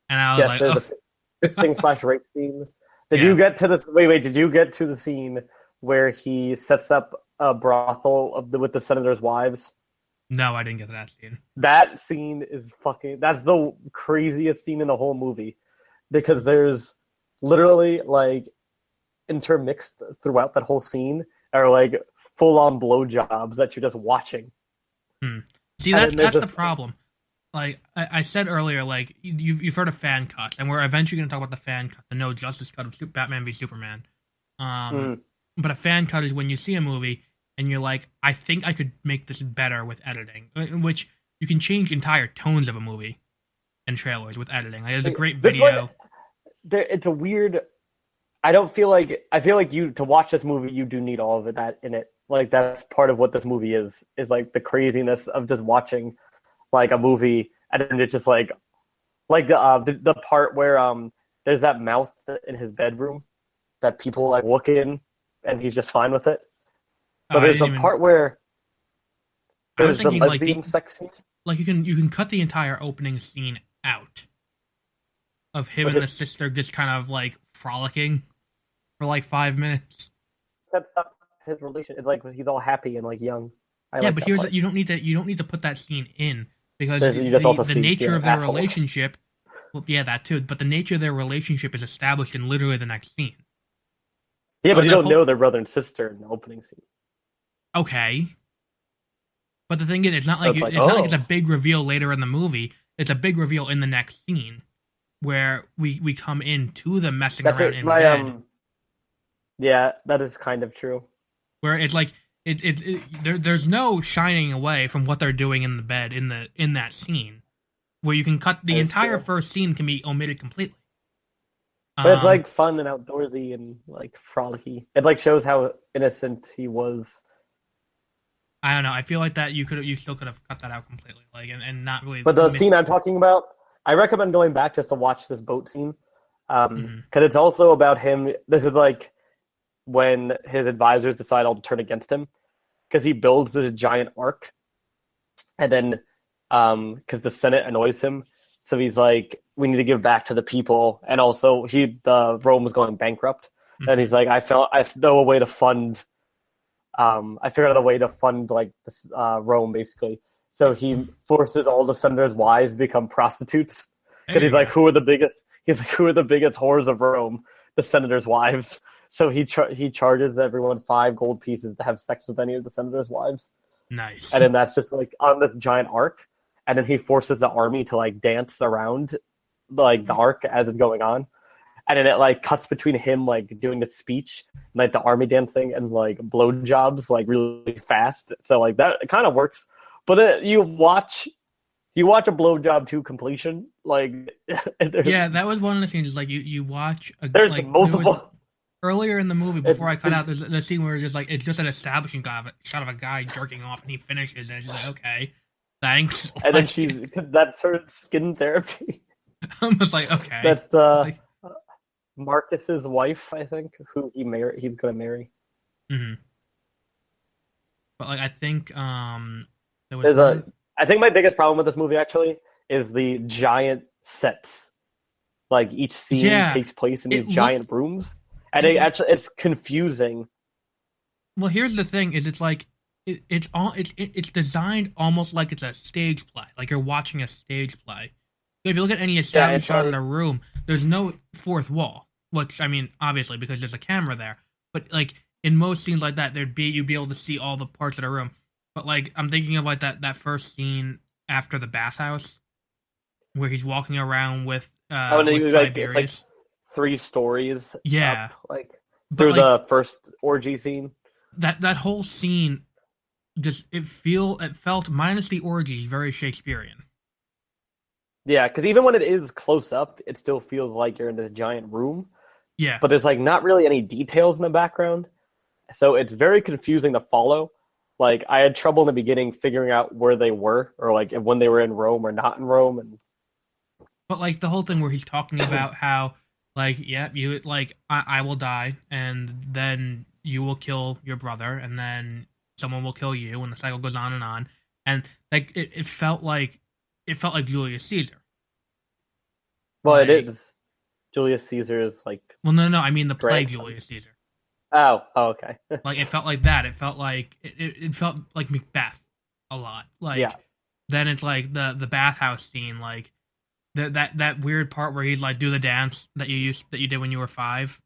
and I was Yes, like, there's oh. a fisting / rape scene. Did Yeah. you get to this? Wait. Did you get to the scene where he sets up a brothel with the senator's wives? No, I didn't get to that scene. That scene is that's the craziest scene in the whole movie because there's literally like intermixed throughout that whole scene are like full on blowjobs that you're just watching. See, that's the problem. Like I said earlier, like you've heard of fan cuts, and we're eventually going to talk about the fan cut, the no justice cut of Batman v Superman. But a fan cut is when you see a movie and you're like, I think I could make this better with editing, in which you can change entire tones of a movie and trailers with editing. Like, there's a great video. It's a weird. I feel like you to watch this movie, you do need all of that in it. Like that's part of what this movie is like the craziness of just watching like a movie and then it's just like the part where there's that mouth in his bedroom that people like look in and he's just fine with it. But there's a part where there's the lesbian sex scene. Like you can cut the entire opening scene out of him and the sister just kind of like frolicking for like 5 minutes. Sets up his relation. It's like he's all happy and like young. But here's you don't need to put that scene in because the nature of their relationship. Well, yeah, that too. But the nature of their relationship is established in literally the next scene. Yeah, but you don't know they're brother and sister in the opening scene. Okay. But the thing is, it's not like not like it's a big reveal later in the movie. It's a big reveal in the next scene where we come into them messing around in bed. Yeah, that is kind of true. Where it's like there's no shining away from what they're doing in the bed in that scene. Where you can cut the entire first scene can be omitted completely. But it's like fun and outdoorsy and like frolicky. It like shows how innocent he was. I don't know. I feel like that you still could have cut that out completely, like and not really. But the scene I'm talking about, I recommend going back just to watch this boat scene, because it's also about him. This is like when his advisors decide all to turn against him, because he builds this giant ark, and then because the Senate annoys him, so he's like, we need to give back to the people, and also Rome was going bankrupt, and he's like, I know a way to fund. I figured out a way to fund like this, Rome basically. So he forces all the senators' wives to become prostitutes because he's like, who are the biggest? He's like, who are the biggest whores of Rome? The senators' wives. So he charges everyone 5 gold pieces to have sex with any of the senators' wives. Nice. And then that's just like on this giant ark, and then he forces the army to like dance around like the ark as it's going on. And then it like cuts between him like doing the speech, like the army dancing, and like blowjobs like really fast. So like that it kind of works. But you watch a blowjob to completion, like yeah, that was one of the scenes. Is like you watch. There's like, multiple. Earlier in the movie, before I cut out, there's the scene where it's just an establishing shot of a guy jerking off, and he finishes, and she's like, "Okay, thanks." And then that's her skin therapy. I was like, "Okay." That's the. Marcus's wife, I think, who he's gonna marry. Mm-hmm. But like, I think I think my biggest problem with this movie actually is the giant sets. Like each scene takes place in these giant rooms, and it's confusing. Well, here's the thing: is it's like it's designed almost like it's a stage play, like you're watching a stage play, if you look at any established shot in a room, there's no fourth wall. Which, I mean, obviously because there's a camera there. But like in most scenes like that, you'd be able to see all the parts of the room. But like I'm thinking of like that first scene after the bathhouse, where he's walking around with Tiberius. It's like 3 stories. Yeah, up, like through the first orgy scene. That whole scene, just it felt minus the orgies very Shakespearean. Yeah, because even when it is close up, it still feels like you're in this giant room. Yeah, but there's like not really any details in the background, so it's very confusing to follow. Like I had trouble in the beginning figuring out where they were, or like when they were in Rome or not in Rome, and. But like the whole thing where he's talking about how like you like I will die and then you will kill your brother and then someone will kill you and the cycle goes on and like it felt like Julius Caesar. Well, like, it is. Julius Caesar is like. Well, no, I mean the play Julius Caesar. Oh, okay. Like it felt like that. It felt like it felt like Macbeth a lot. Like then it's like the bathhouse scene, like. That weird part where he's like do the dance that you did when you were 5,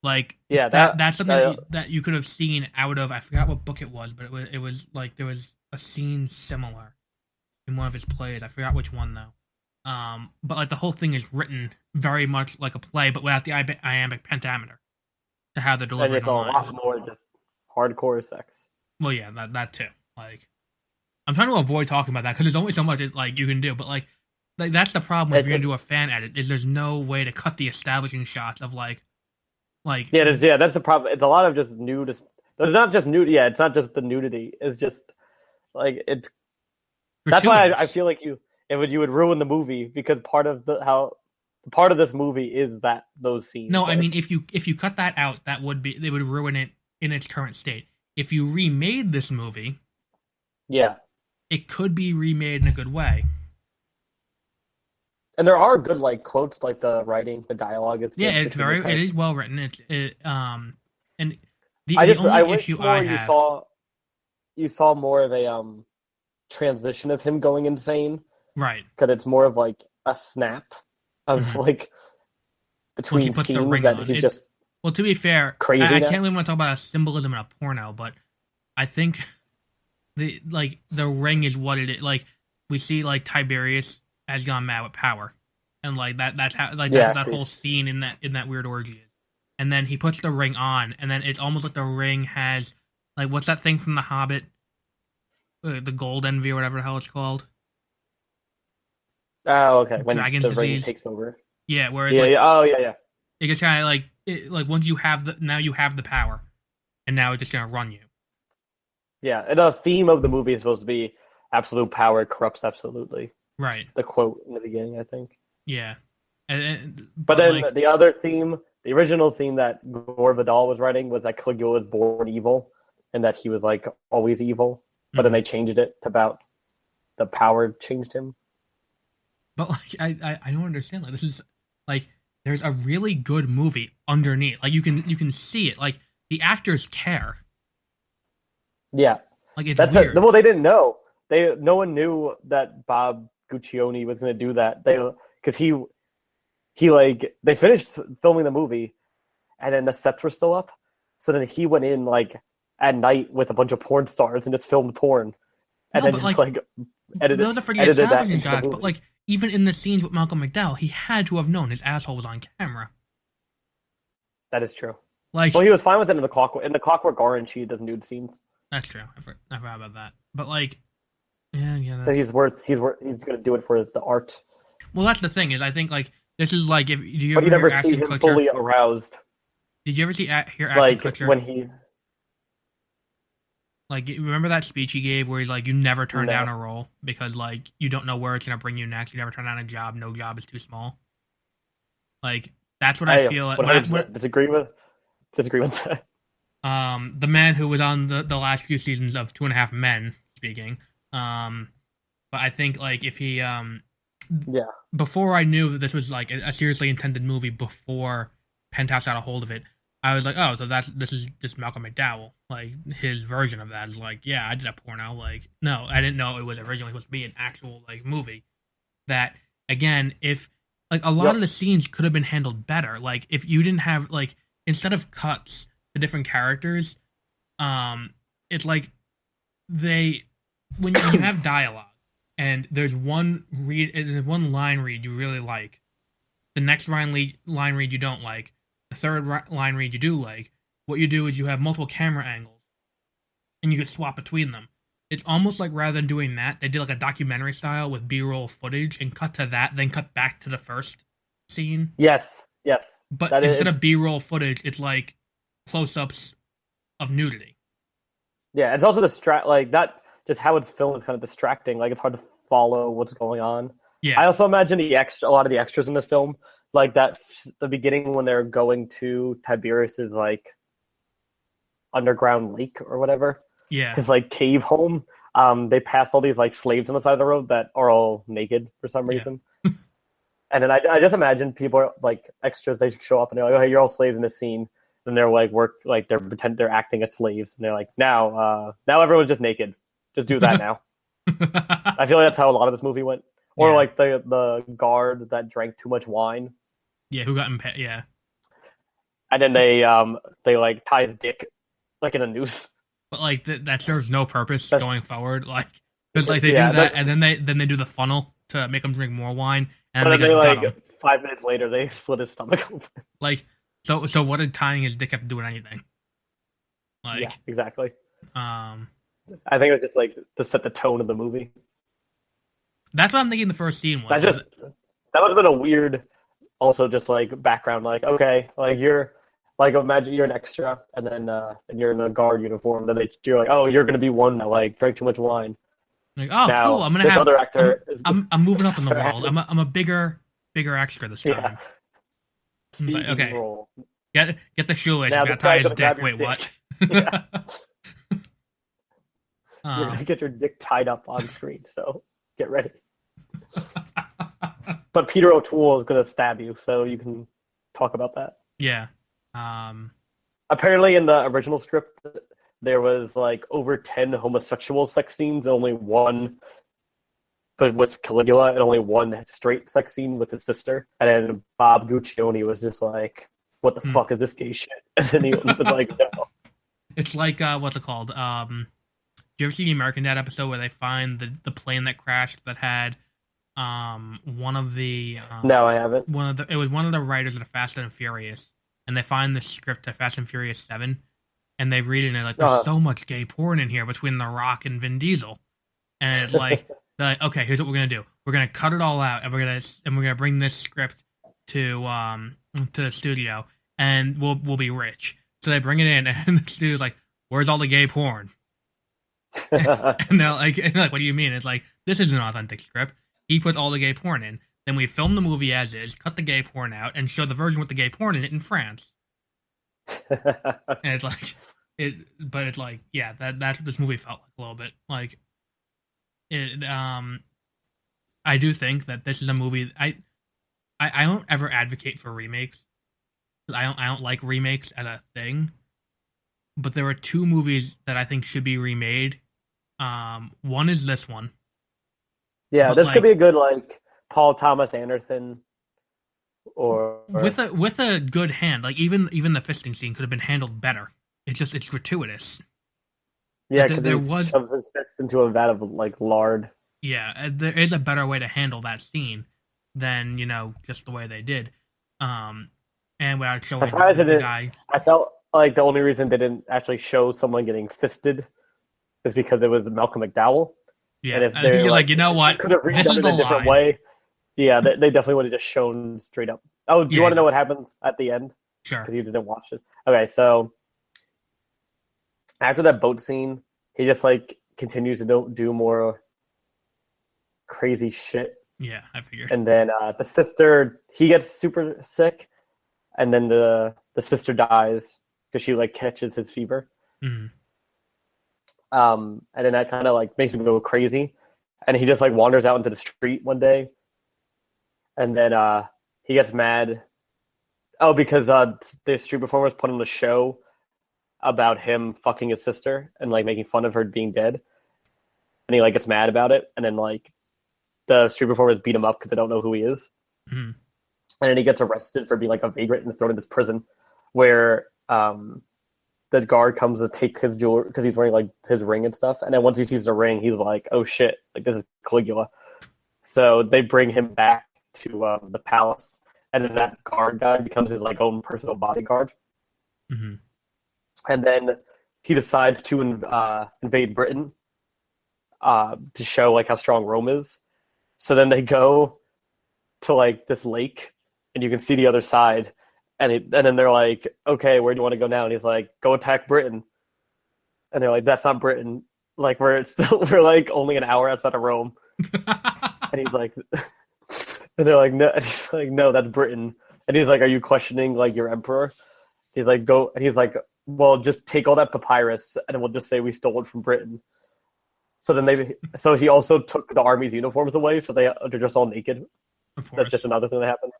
like that's something that you could have seen out of, I forgot what book it was, but it was like there was a scene similar in one of his plays. I forgot which one though. But like the whole thing is written very much like a play, but without the iambic pentameter to how they're delivering. And it's a lot more just hardcore sex. Well, yeah, that too. Like I'm trying to avoid talking about that because there's only so much like you can do, but like that's the problem if you're gonna do a fan edit, is there's no way to cut the establishing shots of like that's the problem. It's a lot of just nudity. There's not just nudity. Yeah, it's not just the nudity. It's just like it's. That's why I feel like you would ruin the movie, because part of this movie is those scenes. No, I mean if you cut that out, they would ruin it in its current state. If you remade this movie, it could be remade in a good way. And there are good like quotes, like the writing, the dialogue. It's it is well written. And the I only wish issue more you saw more of a transition of him going insane, right? Because it's more of like a snap of like between scenes that he's just. Well, to be fair, crazy. I can't really want to talk about a symbolism in a porno, but I think the ring is what it is. Like we see like Tiberius has gone mad with power, and like that's how that whole scene in that weird orgy is. And then he puts the ring on, and then it's almost like the ring has like what's that thing from The Hobbit, the gold envy or whatever the hell it's called. Oh, okay. When Dragon's the disease. Ring takes over. Yeah, where it's it gets kind of like once you have the power, and now it's just gonna run you. Yeah, and the theme of the movie is supposed to be absolute power corrupts absolutely. Right. The quote in the beginning, I think. Yeah. But then the other theme, the original theme that Gore Vidal was writing was that Caligula was born evil, and that he was like always evil. But then they changed it to about the power changed him. But like I don't understand. Like this is like there's a really good movie underneath. Like you can see it. Like the actors care. Yeah. Like it's weird. Well, they didn't know. No one knew that Bob Guccione was going to do that. Because they finished filming the movie, and then the sets were still up. So then he went in like at night with a bunch of porn stars and just filmed porn, and then just edited. Those are for the establishing shots, but like even in the scenes with Malcolm McDowell, he had to have known his asshole was on camera. That is true. Like, well, he was fine with it in the Clockwork Orange. He does nude scenes. That's true. I forgot about that. But like, yeah. So he's going to do it for the art. Well, that's the thing is, I think like this is like if you but you never see him fully aroused. Did you ever hear Ashton Kutcher? When he like remember that speech he gave where he's like, you never turn down a role because like you don't know where it's gonna bring you next. You never turn down a job. No job is too small. Like that's what I feel. Disagree with that. The man who was on the last few seasons of 2.5 Men speaking. But I think like if he before I knew that this was like a seriously intended movie, before Penthouse got a hold of it, I was like, oh, so this is Malcolm McDowell. Like his version of that is like, yeah, I did a porno. Like, no, I didn't know it was originally supposed to be an actual like movie that again, if like a lot of the scenes could have been handled better. Like if you didn't have like instead of cuts to different characters, it's like they when you have dialogue and there's one line read you really like, the next line read you don't like, the third line read you do like. What you do is you have multiple camera angles, and you can swap between them. It's almost like rather than doing that, they did like a documentary style with B-roll footage and cut to that, then cut back to the first scene. Yes. But instead of B-roll footage, it's like close-ups of nudity. Yeah, it's also like that. Just how it's filmed is kind of distracting. Like it's hard to follow what's going on. Yeah. I also imagine a lot of the extras in this film, like that, the beginning when they're going to Tiberius's like underground lake or whatever. Yeah. His like cave home. They pass all these like slaves on the side of the road that are all naked for some reason. And then I just imagine people are, like extras, they show up and they're like, "Oh, hey, you're all slaves in this scene." And they're like they're acting as slaves, and they're like, now everyone's just naked. Just do that now. I feel like that's how a lot of this movie went. Or like the guard that drank too much wine. Yeah, who got impaired? Yeah. And then they like tie his dick like in a noose. But like that serves no purpose going forward. Like because like they do that and then they do the funnel to make him drink more wine, and then they like 5 minutes later they slit his stomach open. Like so what did tying his dick have to do with anything? Like yeah, exactly. I think it was just like to set the tone of the movie. That's what I'm thinking the first scene was. That would have been a weird, also just like background. Like okay, like you're like imagine you're an extra, and then and you're in a guard uniform. Then you're like, oh, you're gonna be one that like drank too much wine. Like oh now, cool, I'm gonna have other actor. I'm moving up in the world. I'm a bigger extra this time. Yeah. Like, okay, role. Get the shoelace. You gotta tie his dick. Wait, what? Yeah. You're gonna get your dick tied up on screen, so get ready. But Peter O'Toole is gonna stab you, so you can talk about that. Yeah. Apparently, in the original script, there was like over 10 homosexual sex scenes, only one, but with Caligula, and only one straight sex scene with his sister. And then Bob Guccione was just like, "What the fuck is this gay shit?" And then he was like, "No." It's like what's it called? Do you ever see the American Dad episode where they find the plane that crashed that had one of the no, I haven't. It was one of the writers of the Fast and Furious, and they find the script of Fast and Furious 7, and they read it and they're like, "There's so much gay porn in here between The Rock and Vin Diesel," and it's like, they're like, "Okay, here's what we're gonna do. We're gonna cut it all out, and we're gonna bring this script to the studio, and we'll be rich." So they bring it in, and the studio's like, "Where's all the gay porn?" and they're like, "What do you mean?" It's like, this is an authentic script. He puts all the gay porn in. Then we film the movie as is, cut the gay porn out, and show the version with the gay porn in it in France. And it's like, it's like, yeah, that's what this movie felt like a little bit. Like, it. I do think that this is a movie. I don't ever advocate for remakes. I don't like remakes as a thing. But there are two movies that I think should be remade. One is this one. Yeah, but this could be a good like Paul Thomas Anderson, or with a good hand. Like even the fisting scene could have been handled better. It's gratuitous. Yeah, because he shoves his fists into a vat of like lard. Yeah, there is a better way to handle that scene than just the way they did. And without showing the guy. I felt like the only reason they didn't actually show someone getting fisted is because it was Malcolm McDowell. Yeah, and if they're like, you know what, could have redone it a different way. Yeah, they definitely would have just shown straight up. Oh, do you want to know what happens at the end? Sure. Because you didn't watch it. Okay, so after that boat scene, he just like continues to do more crazy shit. Yeah, I figured. And then the sister, he gets super sick, and then the sister dies because she like catches his fever. Mm-hmm. And then that kind of like makes him go crazy, and he just like wanders out into the street one day, and then he gets mad. Oh, because the street performers put on a show about him fucking his sister and like making fun of her being dead, and he like gets mad about it, and then like the street performers beat him up because they don't know who he is. Mm-hmm. And then he gets arrested for being like a vagrant and thrown into this prison where the guard comes to take his jewelry because he's wearing like his ring and stuff. And then once he sees the ring, he's like, "Oh shit! Like this is Caligula." So they bring him back to the palace, and then that guard guy becomes his like own personal bodyguard. Mm-hmm. And then he decides to invade Britain to show like how strong Rome is. So then they go to like this lake, and you can see the other side. And then they're like, "Okay, where do you want to go now?" And he's like, "Go attack Britain." And they're like, "That's not Britain. Like we're like only an hour outside of Rome." And he's like, and they're like, "No," and he's like, "No, that's Britain." And he's like, "Are you questioning like your emperor?" He's like, "Go." And he's like, "Well, just take all that papyrus, and we'll just say we stole it from Britain." So then so he also took the army's uniforms away, so they're just all naked. Of course. That's just another thing that happened.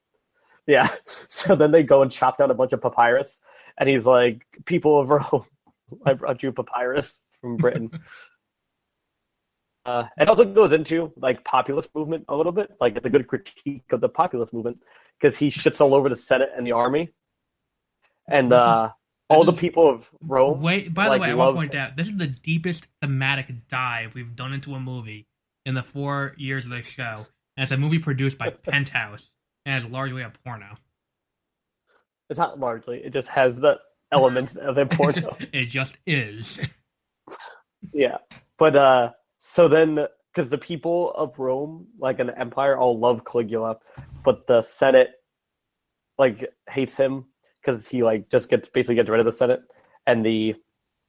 Yeah. So then they go and chop down a bunch of papyrus, and he's like, "People of Rome, I brought you papyrus from Britain." It also goes into like populist movement a little bit, like it's a good critique of the populist movement because he shits all over the Senate and the army, and all the people of Rome. By the way, I want to point out this is the deepest thematic dive we've done into a movie in the 4 years of this show, and it's a movie produced by Penthouse. And it's largely a porno. It's not largely. It just has the elements of a porno. It just is. Yeah. But, so then, because the people of Rome, like an empire, all love Caligula, but the Senate, like, hates him because he, like, just basically gets rid of the Senate. And he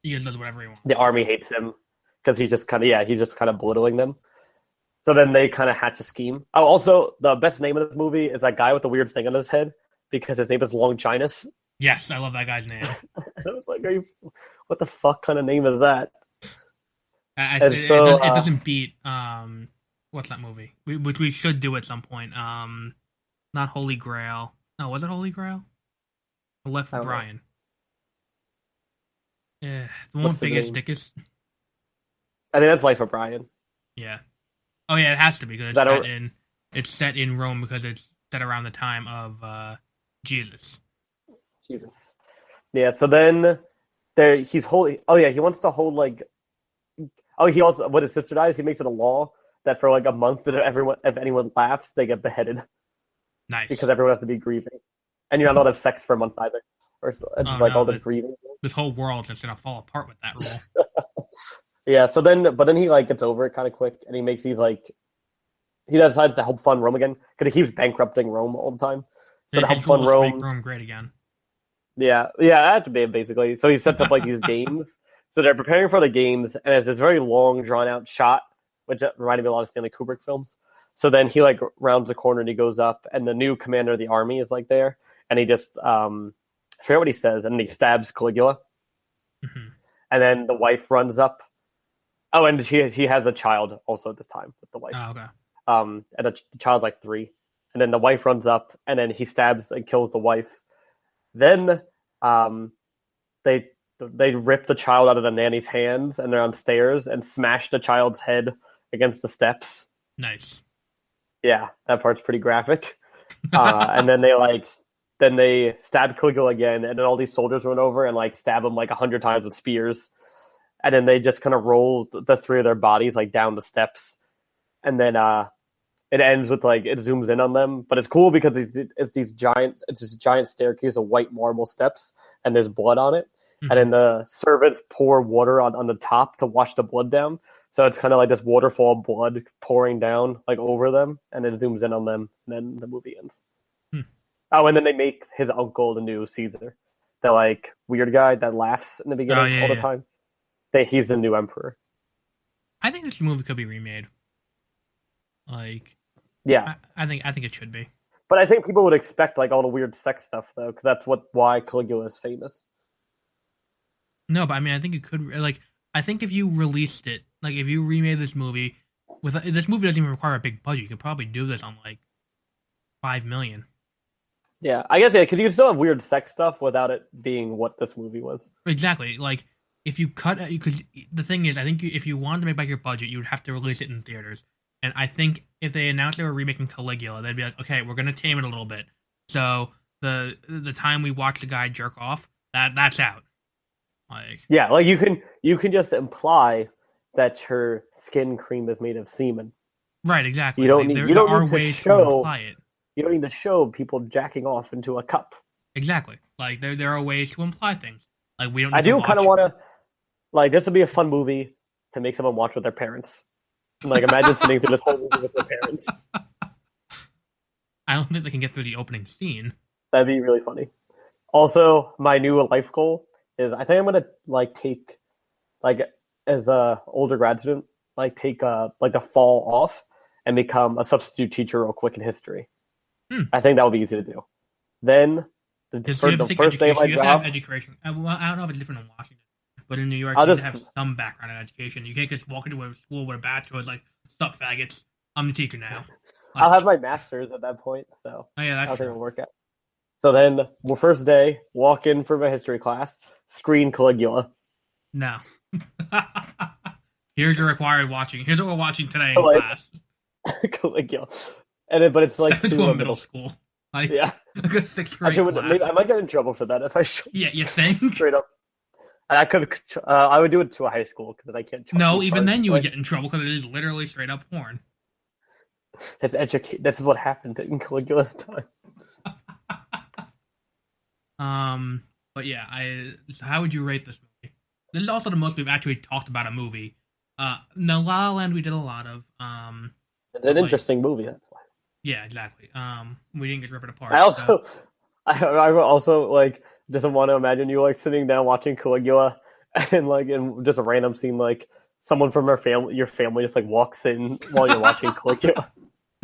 just does whatever he wants. The army hates him because he's just kind of belittling them. So then they kind of hatch a scheme. Oh, also, the best name of this movie is that guy with the weird thing on his head because his name is Longinus. Yes, I love that guy's name. I was like, what the fuck kind of name is that? It doesn't beat, what's that movie? Which we should do at some point. Not Holy Grail. No, was it Holy Grail? Or Left for Brian. Yeah, the one with biggest dickus. I think that's Life of Brian. Yeah. Oh yeah, it has to be because it's set in Rome because it's set around the time of Jesus. Jesus. Yeah. So then he's holding. Oh yeah, he wants to hold like. Oh, he also when his sister dies, he makes it a law that for like a month that if anyone laughs, they get beheaded. Nice. Because everyone has to be grieving, and you're not allowed to have sex for a month either. Or it's just all this grieving. This whole world's just gonna fall apart with that rule. Yeah, but then he like gets over it kind of quick, and he makes these like he decides to help fund Rome again because he keeps bankrupting Rome all the time. So to help fund Rome, make Rome great again. Yeah, that's basically. So he sets up like these games. So they're preparing for the games, and it's this very long, drawn out shot, which reminded me a lot of Stanley Kubrick films. So then he like rounds the corner and he goes up, and the new commander of the army is like there, and he just I forget what he says, and he stabs Caligula, and then the wife runs up. Oh, and he has a child also at this time with the wife. Oh, okay. And the child's like 3. And then the wife runs up, and then he stabs and kills the wife. Then they rip the child out of the nanny's hands, and they're on stairs and smash the child's head against the steps. Nice. Yeah, that part's pretty graphic. And then they stab Caligula again, and then all these soldiers run over and like stab him like 100 times with spears. And then they just kind of roll the 3 of their bodies like down the steps, and then it ends with like it zooms in on them. But it's cool because it's this giant staircase of white marble steps, and there's blood on it. Mm-hmm. And then the servants pour water on the top to wash the blood down. So it's kind of like this waterfall of blood pouring down like over them, and then it zooms in on them, and then the movie ends. Oh, and then they make his uncle the new Caesar, the like weird guy that laughs in the beginning all the time. He's the new emperor. I think this movie could be remade. Like, yeah, I think it should be. But I think people would expect like all the weird sex stuff though, because that's why Caligula is famous. No, but I mean, I think it could. Like, I think if you released it, like if you remade this movie, this movie doesn't even require a big budget. You could probably do this on like $5 million. Yeah, I guess because you can still have weird sex stuff without it being what this movie was. Exactly, like. If you cut, because the thing is, I think if you wanted to make back your budget, you would have to release it in theaters, And I think if they announced they were remaking Caligula, they'd be like, okay, we're gonna tame it a little bit. So the time we watch the guy jerk off, that's out. Like, Yeah, like you can just imply that her skin cream is made of semen. right, exactly. You don't Like, need there are to ways to show imply it. you don't need to show people jacking off into a cup. Exactly. Like there are ways to imply things. Like we don't need I to do kind of watch. want to like this would be a fun movie to make someone watch with their parents. Like imagine sitting through this whole movie with their parents. I don't think they can get through the opening scene. That'd be really funny. Also, my new life goal is I think I'm gonna like take like as a older grad student take like the fall off and become a substitute teacher real quick in history. I think that would be easy to do. Then the first day of my you have to job, have education. Well, I don't know if it's different in Washington, but in New York, I'll you just have to have some background in education. You can't just walk into a school with a bachelor's like, "Sup, faggots? I'm the teacher now." Like, I'll have my master's at that point, so oh yeah, I that's think true. it'll work out. So then, first day, walk in for my history class, screen Caligula. No. Here's your required watching. Here's what we're watching today in Like- class. Caligula, and then, but it's like Step into a middle school. Like, Yeah, like a sixth grade actually, class. maybe I might get in trouble for that if I show Yeah, you think? straight up. And I would do it to a high school because then I can't. No, even charge, then you would like, get in trouble because it is literally straight up porn. It's This is what happened in Caligula's time. But yeah, so how would you rate this movie? This is also the most we've actually talked about a movie. No, La La Land we did a lot of. It's an interesting movie. That's why. Yeah, exactly. We didn't get to rip it apart. I also, I also like just want to imagine you like sitting down watching Caligula, and like in just a random scene, like someone from your family just like walks in while you're watching Caligula.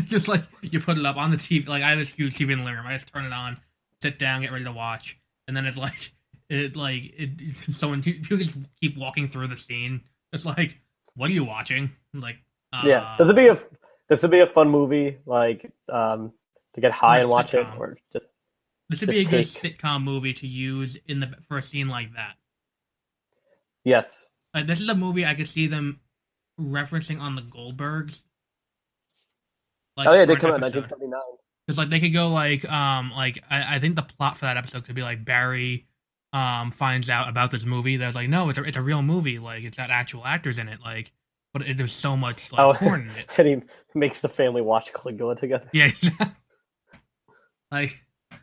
Just like you put it up on the TV. Like I have this huge TV in the living room. I just turn it on, sit down, get ready to watch, and then it's like someone you just keep walking through the scene. It's like, what are you watching? Like, Yeah, this would be a fun movie, like to get high and watch it, or just. This would be a good sitcom movie to use for a scene like that. Yes. This is a movie I could see them referencing on the Goldbergs. Like, Oh yeah, it did come out in 1979. Because like they could go like I think the plot for that episode could be like Barry finds out about this movie. That's like, no, it's a real movie. Like it's got actual actors in it. Like, but there's so much like porn in it. And he makes the family watch Caligula together. Yeah, exactly. Like.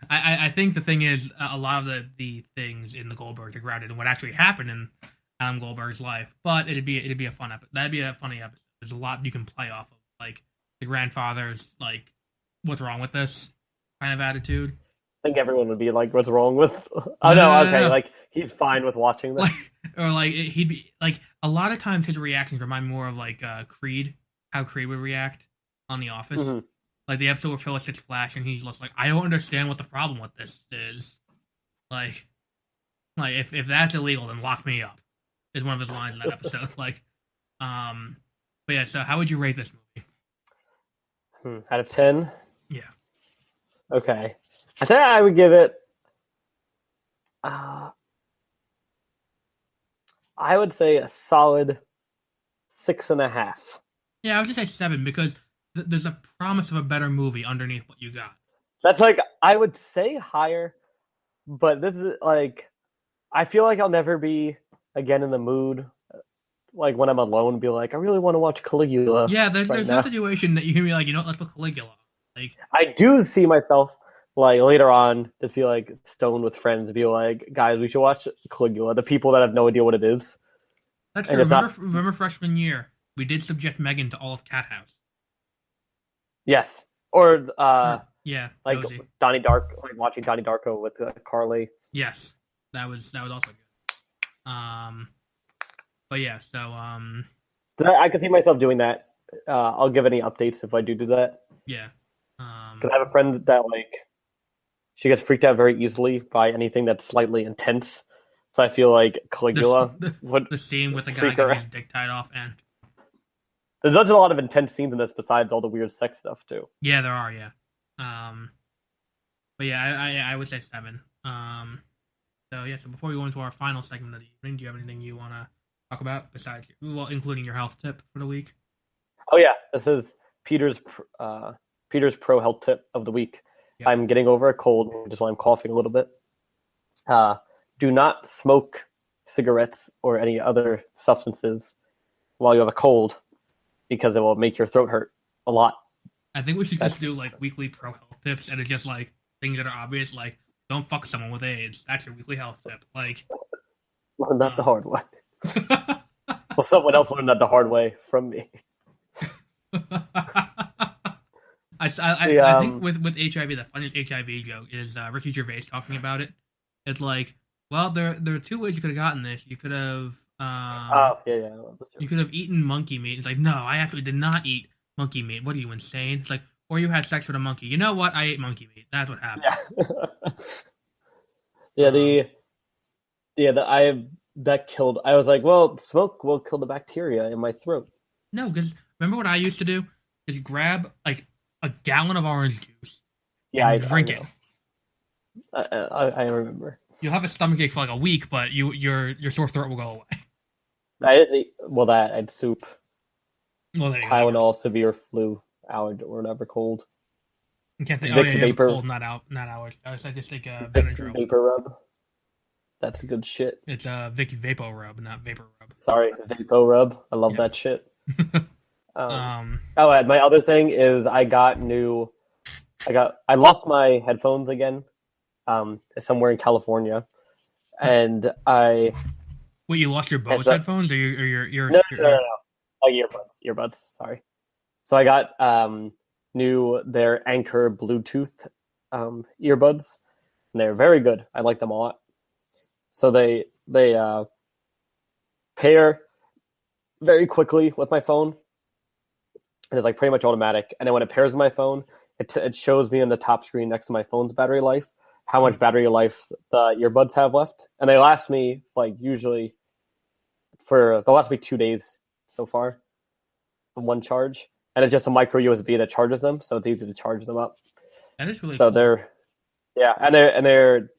I think the thing is a lot of the things in the Goldbergs are grounded in what actually happened in Adam Goldberg's life, but it'd be a fun episode. That'd be a funny episode. There's a lot you can play off of, like the grandfather's like, "What's wrong with this?" kind of attitude. I think everyone would be like, "What's wrong with?" Oh no. Like he's fine with watching this. He'd be like a lot of times his reactions remind me more of like Creed, how Creed would react on The Office. Mm-hmm. Like the episode where Phyllis hits Flash and he's just like, I don't understand what the problem with this is. Like if that's illegal, then lock me up. Is one of his lines in that episode. But yeah. So how would you rate this movie? Out of 10? Yeah. Okay. I think I would give it. I would say a solid 6.5. Yeah, I would just say 7 because there's a promise of a better movie underneath what you got. That's like, I would say higher, but this is like, I feel like I'll never be again in the mood, like when I'm alone, be like, I really want to watch Caligula. Yeah, there's no situation that you can be like, let's put Caligula. Like, I do see myself like later on just be like stoned with friends, be like, guys, we should watch Caligula. The people that have no idea what it is. That's true. Remember freshman year, we did subject Megan to all of Cat House. Yes, or yeah, like Rosie. Donnie Dark, like watching Donnie Darko with Carly. Yes, that was also good. But yeah, so I could see myself doing that. I'll give any updates if I do that. Yeah. Because I have a friend that like she gets freaked out very easily by anything that's slightly intense. So I feel like Caligula would the scene with the guy getting his dick tied off and. There's a lot of intense scenes in this besides all the weird sex stuff too. Yeah, there are. Yeah. But yeah, I would say 7. So yeah. So before we go into our final segment of the evening, do you have anything you want to talk about besides, including your health tip for the week? Oh yeah, this is Peter's pro health tip of the week. Yep. I'm getting over a cold, which is why I'm coughing a little bit. Do not smoke cigarettes or any other substances while you have a cold, because it will make your throat hurt a lot. I think we should just do like weekly pro health tips, and it's just like things that are obvious, like don't fuck someone with AIDS. That's your weekly health tip. Like, learn that the hard way. Well, someone else learned that the hard way from me. I think with HIV, the funniest HIV joke is Ricky Gervais talking about it. It's like, well, there are two ways you could have gotten this. You could have you could have eaten monkey meat. It's like, no, I actually did not eat monkey meat. What are you, insane? It's like, or you had sex with a monkey. You know what? I ate monkey meat. That's what happened. That killed. I was like, well, smoke will kill the bacteria in my throat. No, because remember what I used to do is grab like a gallon of orange juice. And drink it. I remember. You'll have a stomachache for like a week, but your sore throat will go away. I'd soup. Well, there you Tylenol, severe flu, allergy, or whatever, cold. I can't think. Vicks vapor. Cold, not allergy. I just think Vicks vapor rub. That's good shit. It's Vicks Vapor Rub, not Vapor Rub. Sorry, Vapor Rub. I love that shit. My other thing is I lost my headphones again. Somewhere in California, and I. Wait, you lost your Bose headphones, or your No, like earbuds. Sorry. So I got their Anchor Bluetooth earbuds, and they're very good. I like them a lot. So they pair very quickly with my phone, and it's like pretty much automatic. And then when it pairs with my phone, it shows me on the top screen next to my phone's battery life how much battery life the earbuds have left, and they last me usually they'll last me 2 days so far on one charge, and it's just a micro USB that charges them, so it's easy to charge them up. That is really cool. They're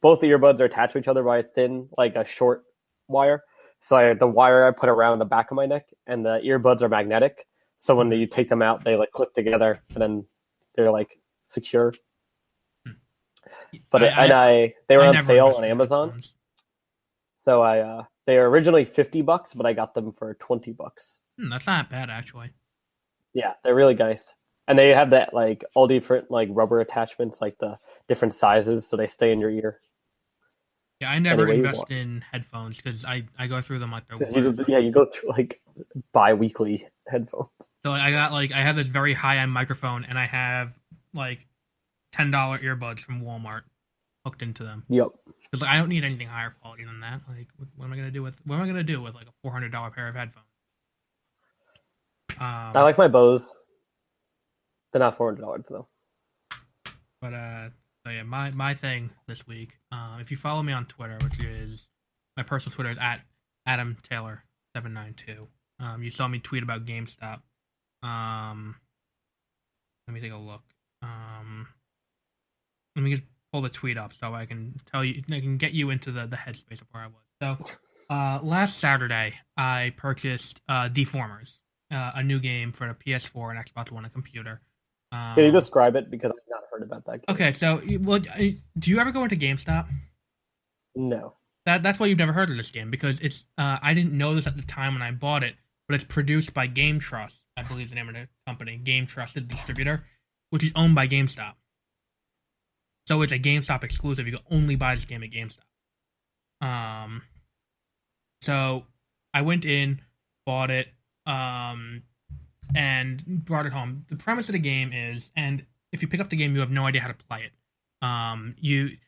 both the earbuds are attached to each other by a thin, like a short wire. So the wire I put around the back of my neck, and the earbuds are magnetic. So when you take them out, they like click together, and then they're like secure. But they were on sale on Amazon. Headphones. So they were originally $50, but I got them for $20. That's not bad, actually. Yeah, they're really nice. And they have that like all different like rubber attachments, like the different sizes, so they stay in your ear. Yeah, I never invest in headphones because I go through them like they're you go through like bi-weekly headphones. So I have this very high-end microphone, and I have like $10 earbuds from Walmart hooked into them. Yep. Because I don't need anything higher quality than that. Like, what am I gonna do with like a $400 pair of headphones? I like my Bose. They're not $400 though. But so yeah, my thing this week. If you follow me on Twitter, which is my personal Twitter is at AdamTaylor792. You saw me tweet about GameStop. Let me take a look. Let me just pull the tweet up so I can tell you. I can get you into the headspace of where I was. So last Saturday, I purchased Deformers, a new game for the PS4 and Xbox One, a computer. Can you describe it, because I've not heard about that game? Okay, so do you ever go into GameStop? No. That's why you've never heard of this game, because it's I didn't know this at the time when I bought it, but it's produced by Game Trust, I believe is the name of the company. Game Trust is the distributor, which is owned by GameStop. So it's a GameStop exclusive. You can only buy this game at GameStop. So I went in, bought it, and brought it home. The premise of the game is, and if you pick up the game, you have no idea how to play it. You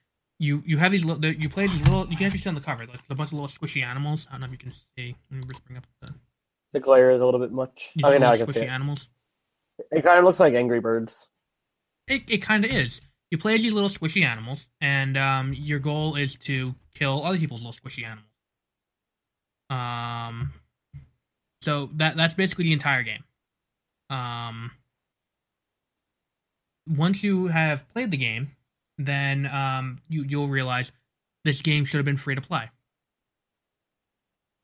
have these little, you play these little, you can actually see on the cover, like a bunch of little squishy animals. I don't know if you can see. Let me just bring up the glare is a little bit much. Okay, now I can see it. Animals. It kind of looks like Angry Birds. It kind of is. You play as these little squishy animals, and your goal is to kill other people's little squishy animals. So that's basically the entire game. Once you have played the game, then you'll realize this game should have been free to play,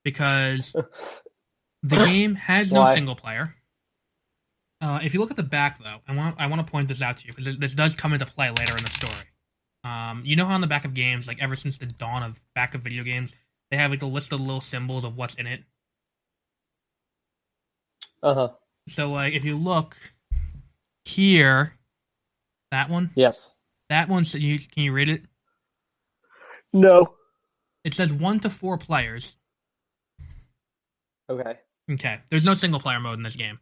because the game has no single player. If you look at the back, though, I want to point this out to you because this does come into play later in the story. You know how on the back of games, like ever since the dawn of back of video games, they have like a list of little symbols of what's in it. Uh-huh. So like if you look here, that one, Yes. that one. So can you read it? No. It says 1 to 4 players. Okay. Okay, there's no single player mode in this game.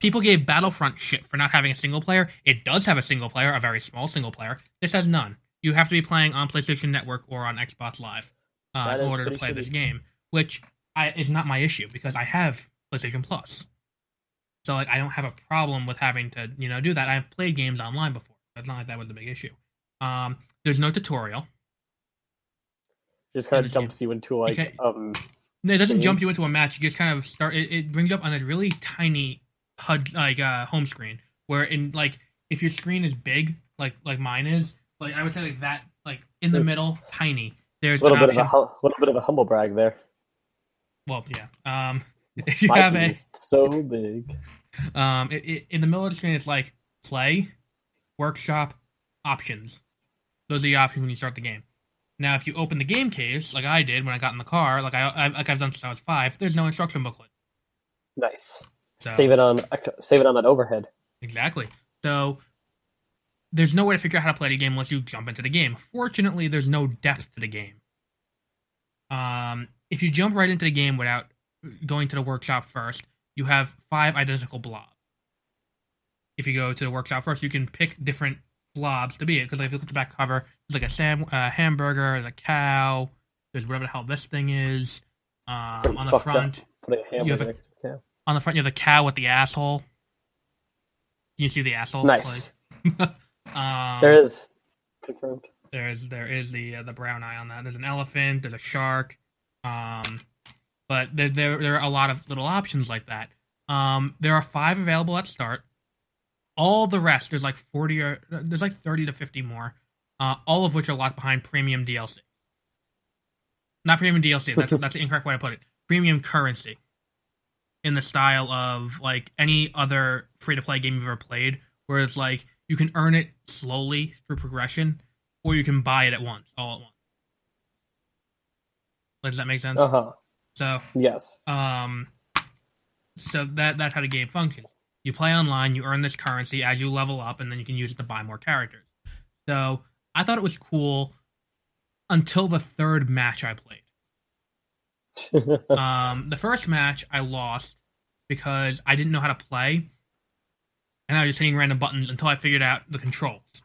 People gave Battlefront shit for not having a single player. It does have a single player, a very small single player. This has none. You have to be playing on PlayStation Network or on Xbox Live in order to play this game, which is not my issue because I have PlayStation Plus. So like I don't have a problem with having to do that. I've played games online before. So it's not like that was a big issue. There's no tutorial. Just kind of jumps you into like No, it doesn't jump you into a match. You just kind of start. It brings you up on a really tiny HUD home screen where if your screen is big like mine is, like I would say like that, like in the middle, tiny. There's a little bit of a humble brag there. Well, yeah. If you have so big. In the middle of the screen, it's like play, workshop, options. Those are the options when you start the game. Now, if you open the game case, like I did when I got in the car, like I've done since I was 5, there's no instruction booklet. Nice. So, save it on that overhead. Exactly. So there's no way to figure out how to play the game unless you jump into the game. Fortunately, there's no depth to the game. If you jump right into the game without going to the workshop first, you have 5 identical blobs. If you go to the workshop first, you can pick different blobs to be it, because if you look at the back cover, there's like a hamburger, there's a cow, there's whatever the hell this thing is. On the front, you have the cow with the asshole. You see the asshole? Nice. There is confirmed. There is the brown eye on that. There's an elephant. There's a shark. But there are a lot of little options like that. There are 5 available at start. All the rest, there's like 30 to 50 more, all of which are locked behind premium DLC. Not premium DLC, that's the incorrect way to put it. Premium currency. In the style of like any other free-to-play game you've ever played, where it's like you can earn it slowly through progression, or you can buy it at once, all at once. Does that make sense? Uh-huh. So yes. So that's how the game functions. You play online, you earn this currency as you level up, and then you can use it to buy more characters. So I thought it was cool until the 3rd match I played. The first match I lost because I didn't know how to play, and I was just hitting random buttons until I figured out the controls.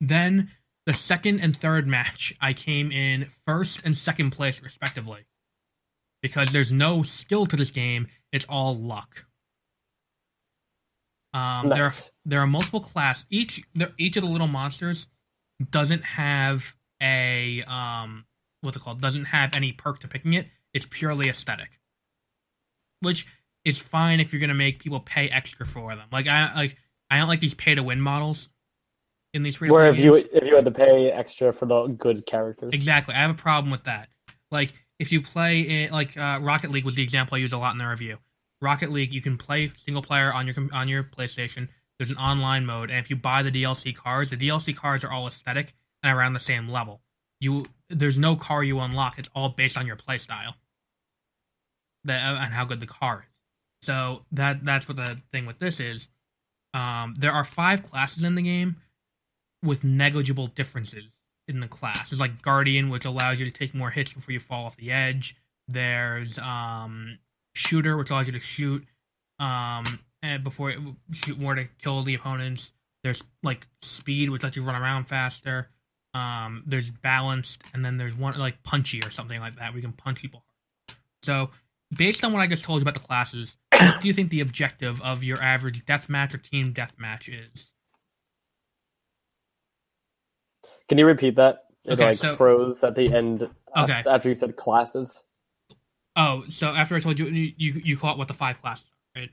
Then the 2nd and 3rd match, I came in 1st and 2nd place respectively, because there's no skill to this game; it's all luck. Nice. There are multiple classes. Each of the little monsters doesn't have a what's it called? Doesn't have any perk to picking it. It's purely aesthetic, which is fine if you're gonna make people pay extra for them. Like I don't like these pay to win models in these free to play games. If you had to pay extra for the good characters. Exactly, I have a problem with that. Like if you play it, like Rocket League was the example I used a lot in the review. Rocket League, you can play single player on your PlayStation. There's an online mode, and if you buy the DLC cars are all aesthetic and around the same level. There's no car you unlock. It's all based on your playstyle and how good the car is. So that's what the thing with this is. There are 5 classes in the game with negligible differences in the class. There's like Guardian, which allows you to take more hits before you fall off the edge. There's Shooter, which allows you to shoot and before shoot more to kill the opponents. There's like Speed, which lets you run around faster. There's Balanced, and then there's one like Punchy or something like that. We can punch people hard. So, based on what I just told you about the classes, what do you think the objective of your average deathmatch or team deathmatch is? Can you repeat that? It so, froze at the end after you said classes. Oh, so after I told you, you caught what the 5 classes are, right?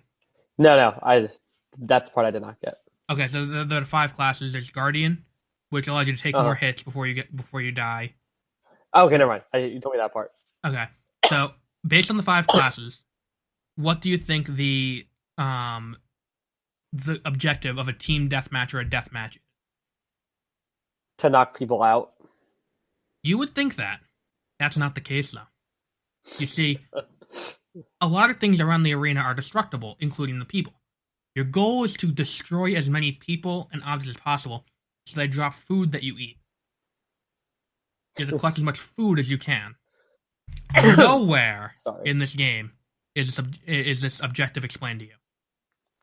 No, that's the part I did not get. Okay, so there are 5 classes. There's Guardian, which allows you to take more hits before you die. Oh, okay, never mind. You told me that part. Okay, so based on the 5 classes, what do you think the the objective of a team deathmatch or a deathmatch. To knock people out. You would think that. That's not the case, though. You see, a lot of things around the arena are destructible, including the people. Your goal is to destroy as many people and objects as possible so they drop food that you eat. You have to collect as much food as you can. Nowhere in this game is this objective explained to you.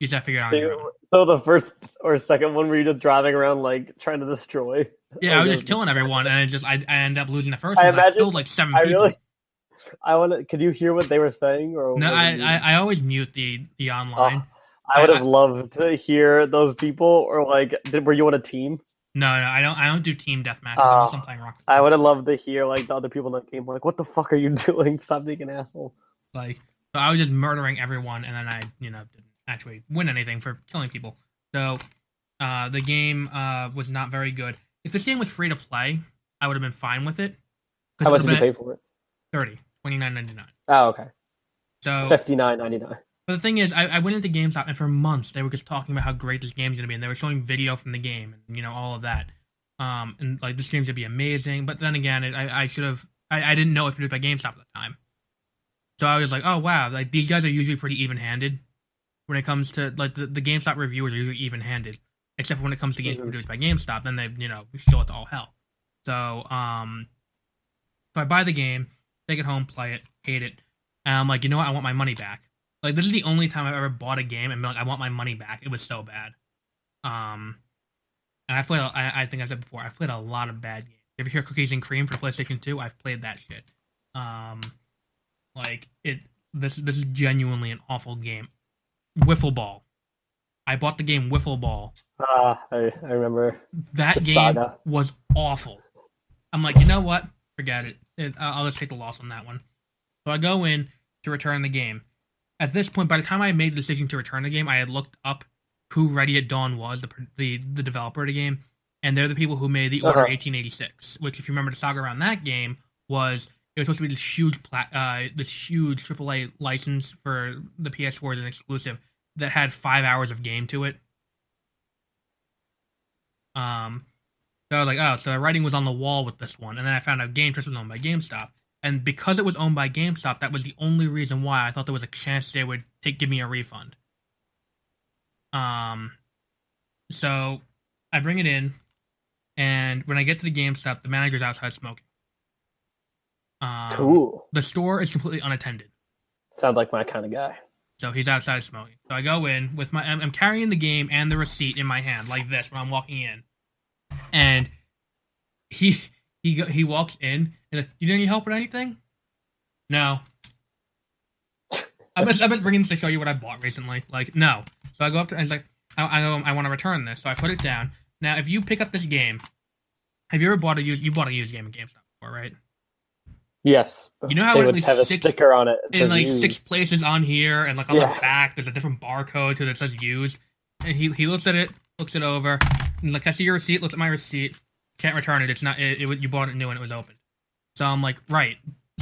You just have to figure it out on your own. So the first or second one, were you just driving around like trying to destroy? Yeah, I was just killing everyone, and I ended up losing the first one. I killed like 7 people. Could you hear what they were saying? Or no, I always mute the online. I would have loved to hear those people, or like, were you on a team? No, I don't do team deathmatches. I'm playing Rocket. I would have loved to hear like the other people in the game were like, "What the fuck are you doing? Stop being an asshole!" Like, so I was just murdering everyone, and then I, didn't actually win anything for killing people. So, the game was not very good. If this game was free to play, I would have been fine with it. How much did you pay for it? $29.99. Oh, okay. So $59.99. But the thing is, I went into GameStop, and for months they were just talking about how great this game's gonna be, and they were showing video from the game, and all of that. And like this game's gonna be amazing. But then again, I didn't know if it was by GameStop at the time. So I was like, oh wow, like these guys are usually pretty even-handed when it comes to like the GameStop reviewers are usually even-handed, except for when it comes to games produced by GameStop, then they show it to all hell. So so I buy the game, take it home, play it, hate it, and I'm like, you know what, I want my money back. Like, this is the only time I've ever bought a game and been like, I want my money back. It was so bad. And I think I've said before, I've played a lot of bad games. You ever hear Cookies and Cream for PlayStation 2? I've played that shit. This is genuinely an awful game. Wiffle Ball. I bought the game Wiffle Ball. I remember. That game was awful. I'm like, you know what? Forget it. I'll just take the loss on that one. So I go in to return the game. At this point, by the time I made the decision to return the game, I had looked up who Ready at Dawn was, the developer of the game, and they're the people who made the Order 1886, which, if you remember the saga around that game, it was supposed to be this huge AAA license for the PS4 as an exclusive that had 5 hours of game to it. So I was like, oh, so the writing was on the wall with this one, and then I found out Game Trust was owned by GameStop. And because it was owned by GameStop, that was the only reason why I thought there was a chance they would give me a refund. So I bring it in, and when I get to the GameStop, the manager's outside smoking. Cool. The store is completely unattended. Sounds like my kind of guy. So he's outside smoking. So I go in with I'm carrying the game and the receipt in my hand like this when I'm walking in, and he walks in and like, you need any help with anything? No. I've been bringing this to show you what I bought recently. Like, no. So I go up to and it's like, I want to return this. So I put it down. Now, if you pick up this game, have you ever bought a used game at GameStop before, right? Yes. You know how they it would have a sticker on it. In like used. 6 places on here, and like on the back, there's a different barcode to that says used. And he looks at it, looks it over, and like, I see your receipt, looks at my receipt. Can't return it. It's not. You bought it new and it was open. So I'm like, right.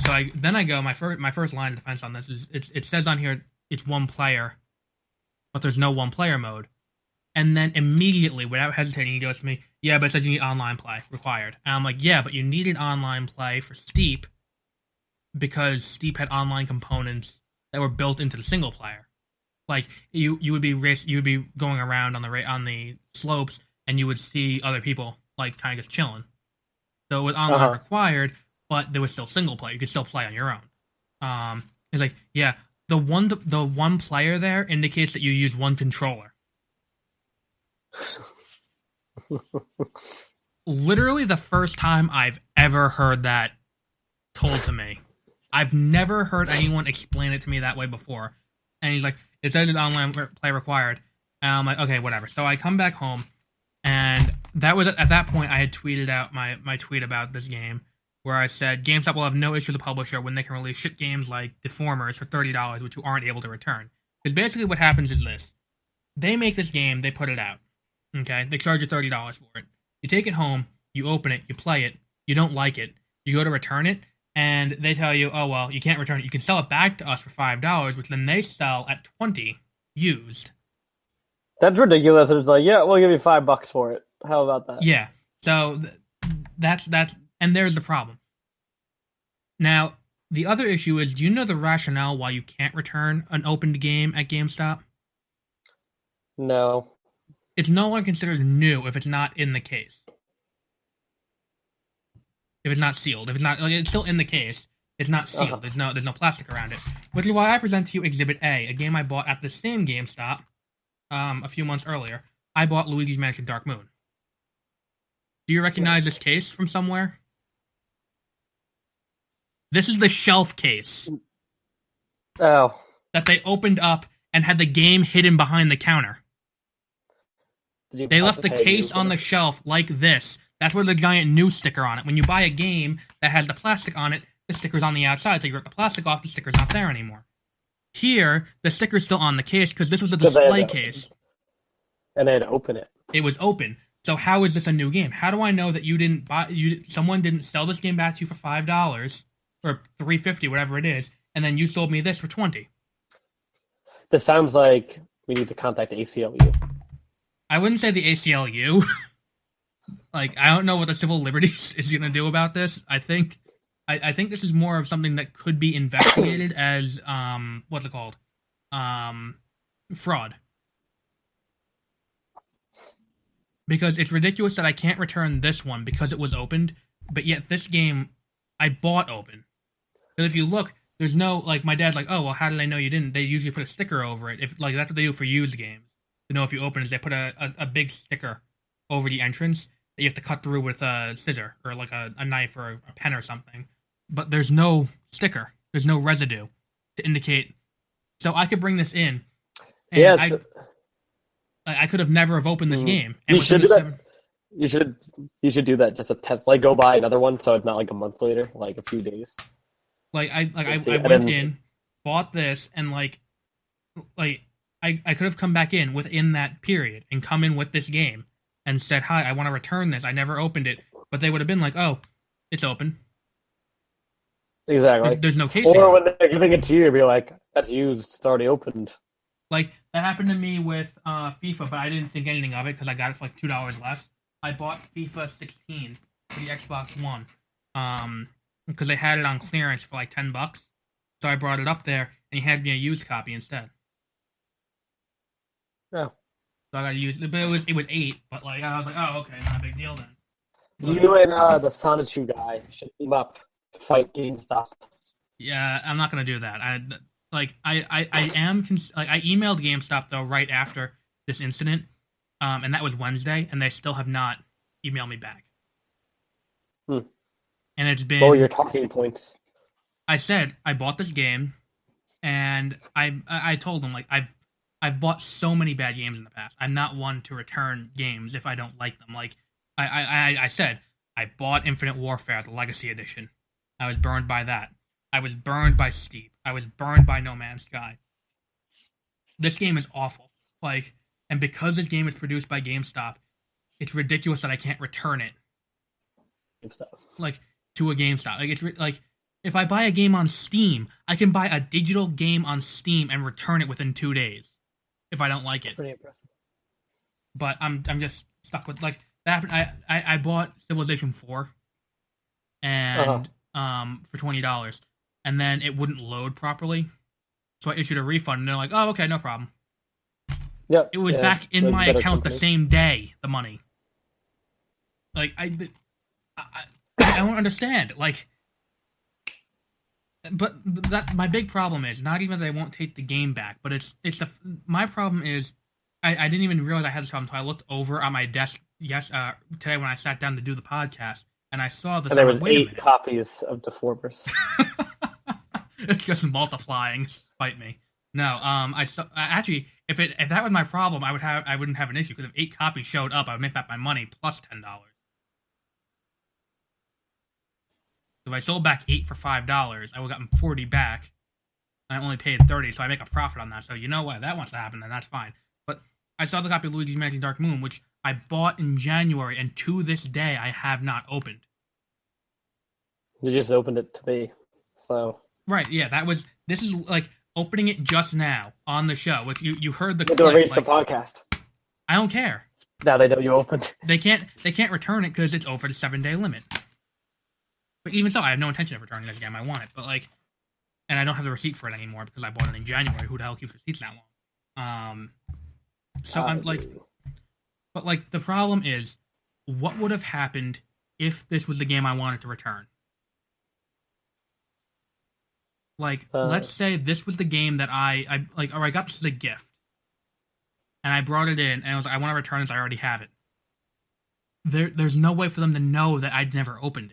So I go. My first line of defense on this is it says on here it's one player, but there's no one player mode. And then immediately, without hesitating, he goes to me, yeah, but it says you need online play required. And I'm like, yeah, but you needed online play for Steep because Steep had online components that were built into the single player. Like you would be going around on the slopes and you would see other people like kind of just chilling. So it was online required, but there was still single player. You could still play on your own. It's like, yeah, the one player there indicates that you use one controller. Literally the first time I've ever heard that told to me. I've never heard anyone explain it to me that way before. And he's like, it says it's online play required. And I'm like, okay, whatever. So I come back home, and that was at that point I had tweeted out my tweet about this game, where I said GameStop will have no issue with the publisher when they can release shit games like Deformers for $30, which you aren't able to return. Because basically what happens is this. They make this game, they put it out. Okay? They charge you $30 for it. You take it home, you open it, you play it, you don't like it, you go to return it, and they tell you, oh, well, you can't return it. You can sell it back to us for $5, which then they sell at $20 used. That's ridiculous. It's like, yeah, we'll give you $5 for it. How about that? Yeah. So that's and there's the problem. Now, the other issue is, do you know the rationale why you can't return an opened game at GameStop? No. It's no longer considered new if it's not in the case. If it's not sealed, if it's not, like, it's still in the case. It's not sealed. There's no plastic around it. Which is why I present to you Exhibit A, a game I bought at the same GameStop a few months earlier. I bought Luigi's Mansion Dark Moon. Do you recognize this case from somewhere? This is the shelf case. Oh. That they opened up and had the game hidden behind the counter. They left the case on the shelf like this. That's where the giant new sticker on it. When you buy a game that has the plastic on it, the sticker's on the outside. So you rip the plastic off, the sticker's not there anymore. Here, the sticker's still on the case because this was a display case. And they had to open it. It was open. So how is this a new game? How do I know that you didn't buy? Someone didn't sell this game back to you for $5 or $3.50, whatever it is, and then you sold me this for $20? This sounds like we need to contact the ACLU. I wouldn't say the ACLU. Like, I don't know what the Civil Liberties is going to do about this. I think this is more of something that could be investigated as what's it called? Fraud. Because it's ridiculous that I can't return this one because it was opened, but yet this game I bought open. Because if you look, there's no, like, my dad's like, oh, well, how did I know you didn't? They usually put a sticker over it. If, like, that's what they do for used games. To know if you open it, they put a big sticker over the entrance that you have to cut through with a scissor or like a knife or a pen or something. But there's no sticker. There's no residue to indicate. So I could bring this in. And yes. I could have never have opened this game. And you should do that. You should do that. Just a test. Like, go buy another one, so it's not like a month later, like a few days. I went in, bought this, and I could have come back in within that period and come in with this game and said, hi, I want to return this. I never opened it. But they would have been like, oh, it's open. Exactly. There's no case. Or when they're giving it to you, you'd be like, that's used. It's already opened. Like, that happened to me with FIFA, but I didn't think anything of it because I got it for like $2 less. I bought FIFA 16 for the Xbox One because they had it on clearance for like $10. So I brought it up there, and he handed me a used copy instead. Yeah. So I got to use it, but it was $8. But like I was like, oh, okay, not a big deal then. But, you and the Sonichu guy should team up to fight GameStop. Yeah, I'm not gonna do that. I emailed GameStop though right after this incident, and that was Wednesday, and they still have not emailed me back. And it's been. What were your talking points? I said I bought this game, and I told them like I've bought so many bad games in the past. I'm not one to return games if I don't like them. Like I said, I bought Infinite Warfare, the Legacy Edition. I was burned by that. I was burned by Steep. I was burned by No Man's Sky. This game is awful. Like, and because this game is produced by GameStop, it's ridiculous that I can't return it. GameStop. Like, to a GameStop. Like, it's like if I buy a game on Steam, I can buy a digital game on Steam and return it within 2 days if I don't like it. That's pretty impressive. But I'm just stuck with like that happened. I bought Civilization 4 and for $20, and then it wouldn't load properly, so I issued a refund, and they're like, "Oh, okay, no problem." Yep. It was back in my account the same day. The money. Like I don't understand. Like, but that my big problem is not even that they won't take the game back, but my problem is I didn't even realize I had this problem until I looked over on my desk today when I sat down to do the podcast, and I saw this. And there was 8 copies of Deformers. It's just multiplying, spite me. No, I saw actually if that was my problem, I wouldn't have an issue because if 8 copies showed up, I would make back my money plus $10. If I sold back 8 for $5, I would have gotten 40 back. And I only paid 30, so I make a profit on that. So you know what? If that wants to happen, then that's fine. But I saw the copy of Luigi's Mansion Dark Moon, which I bought in January, and to this day, I have not opened. You just opened it to me, so. Right, yeah, this is like, opening it just now on the show, which you heard the They'll clip, erase the podcast. I don't care. Now they know you opened. They can't return it because it's over the 7-day limit. But even so, I have no intention of returning this game. I want it, but like, and I don't have the receipt for it anymore because I bought it in January. Who the hell keeps receipts that long? So I'm like, but like the problem is, what would have happened if this was the game I wanted to return? Like, let's say this was the game that I like, or I got this as a gift, and I brought it in, and I was like, I want to return this. I already have it. There's no way for them to know that I'd never opened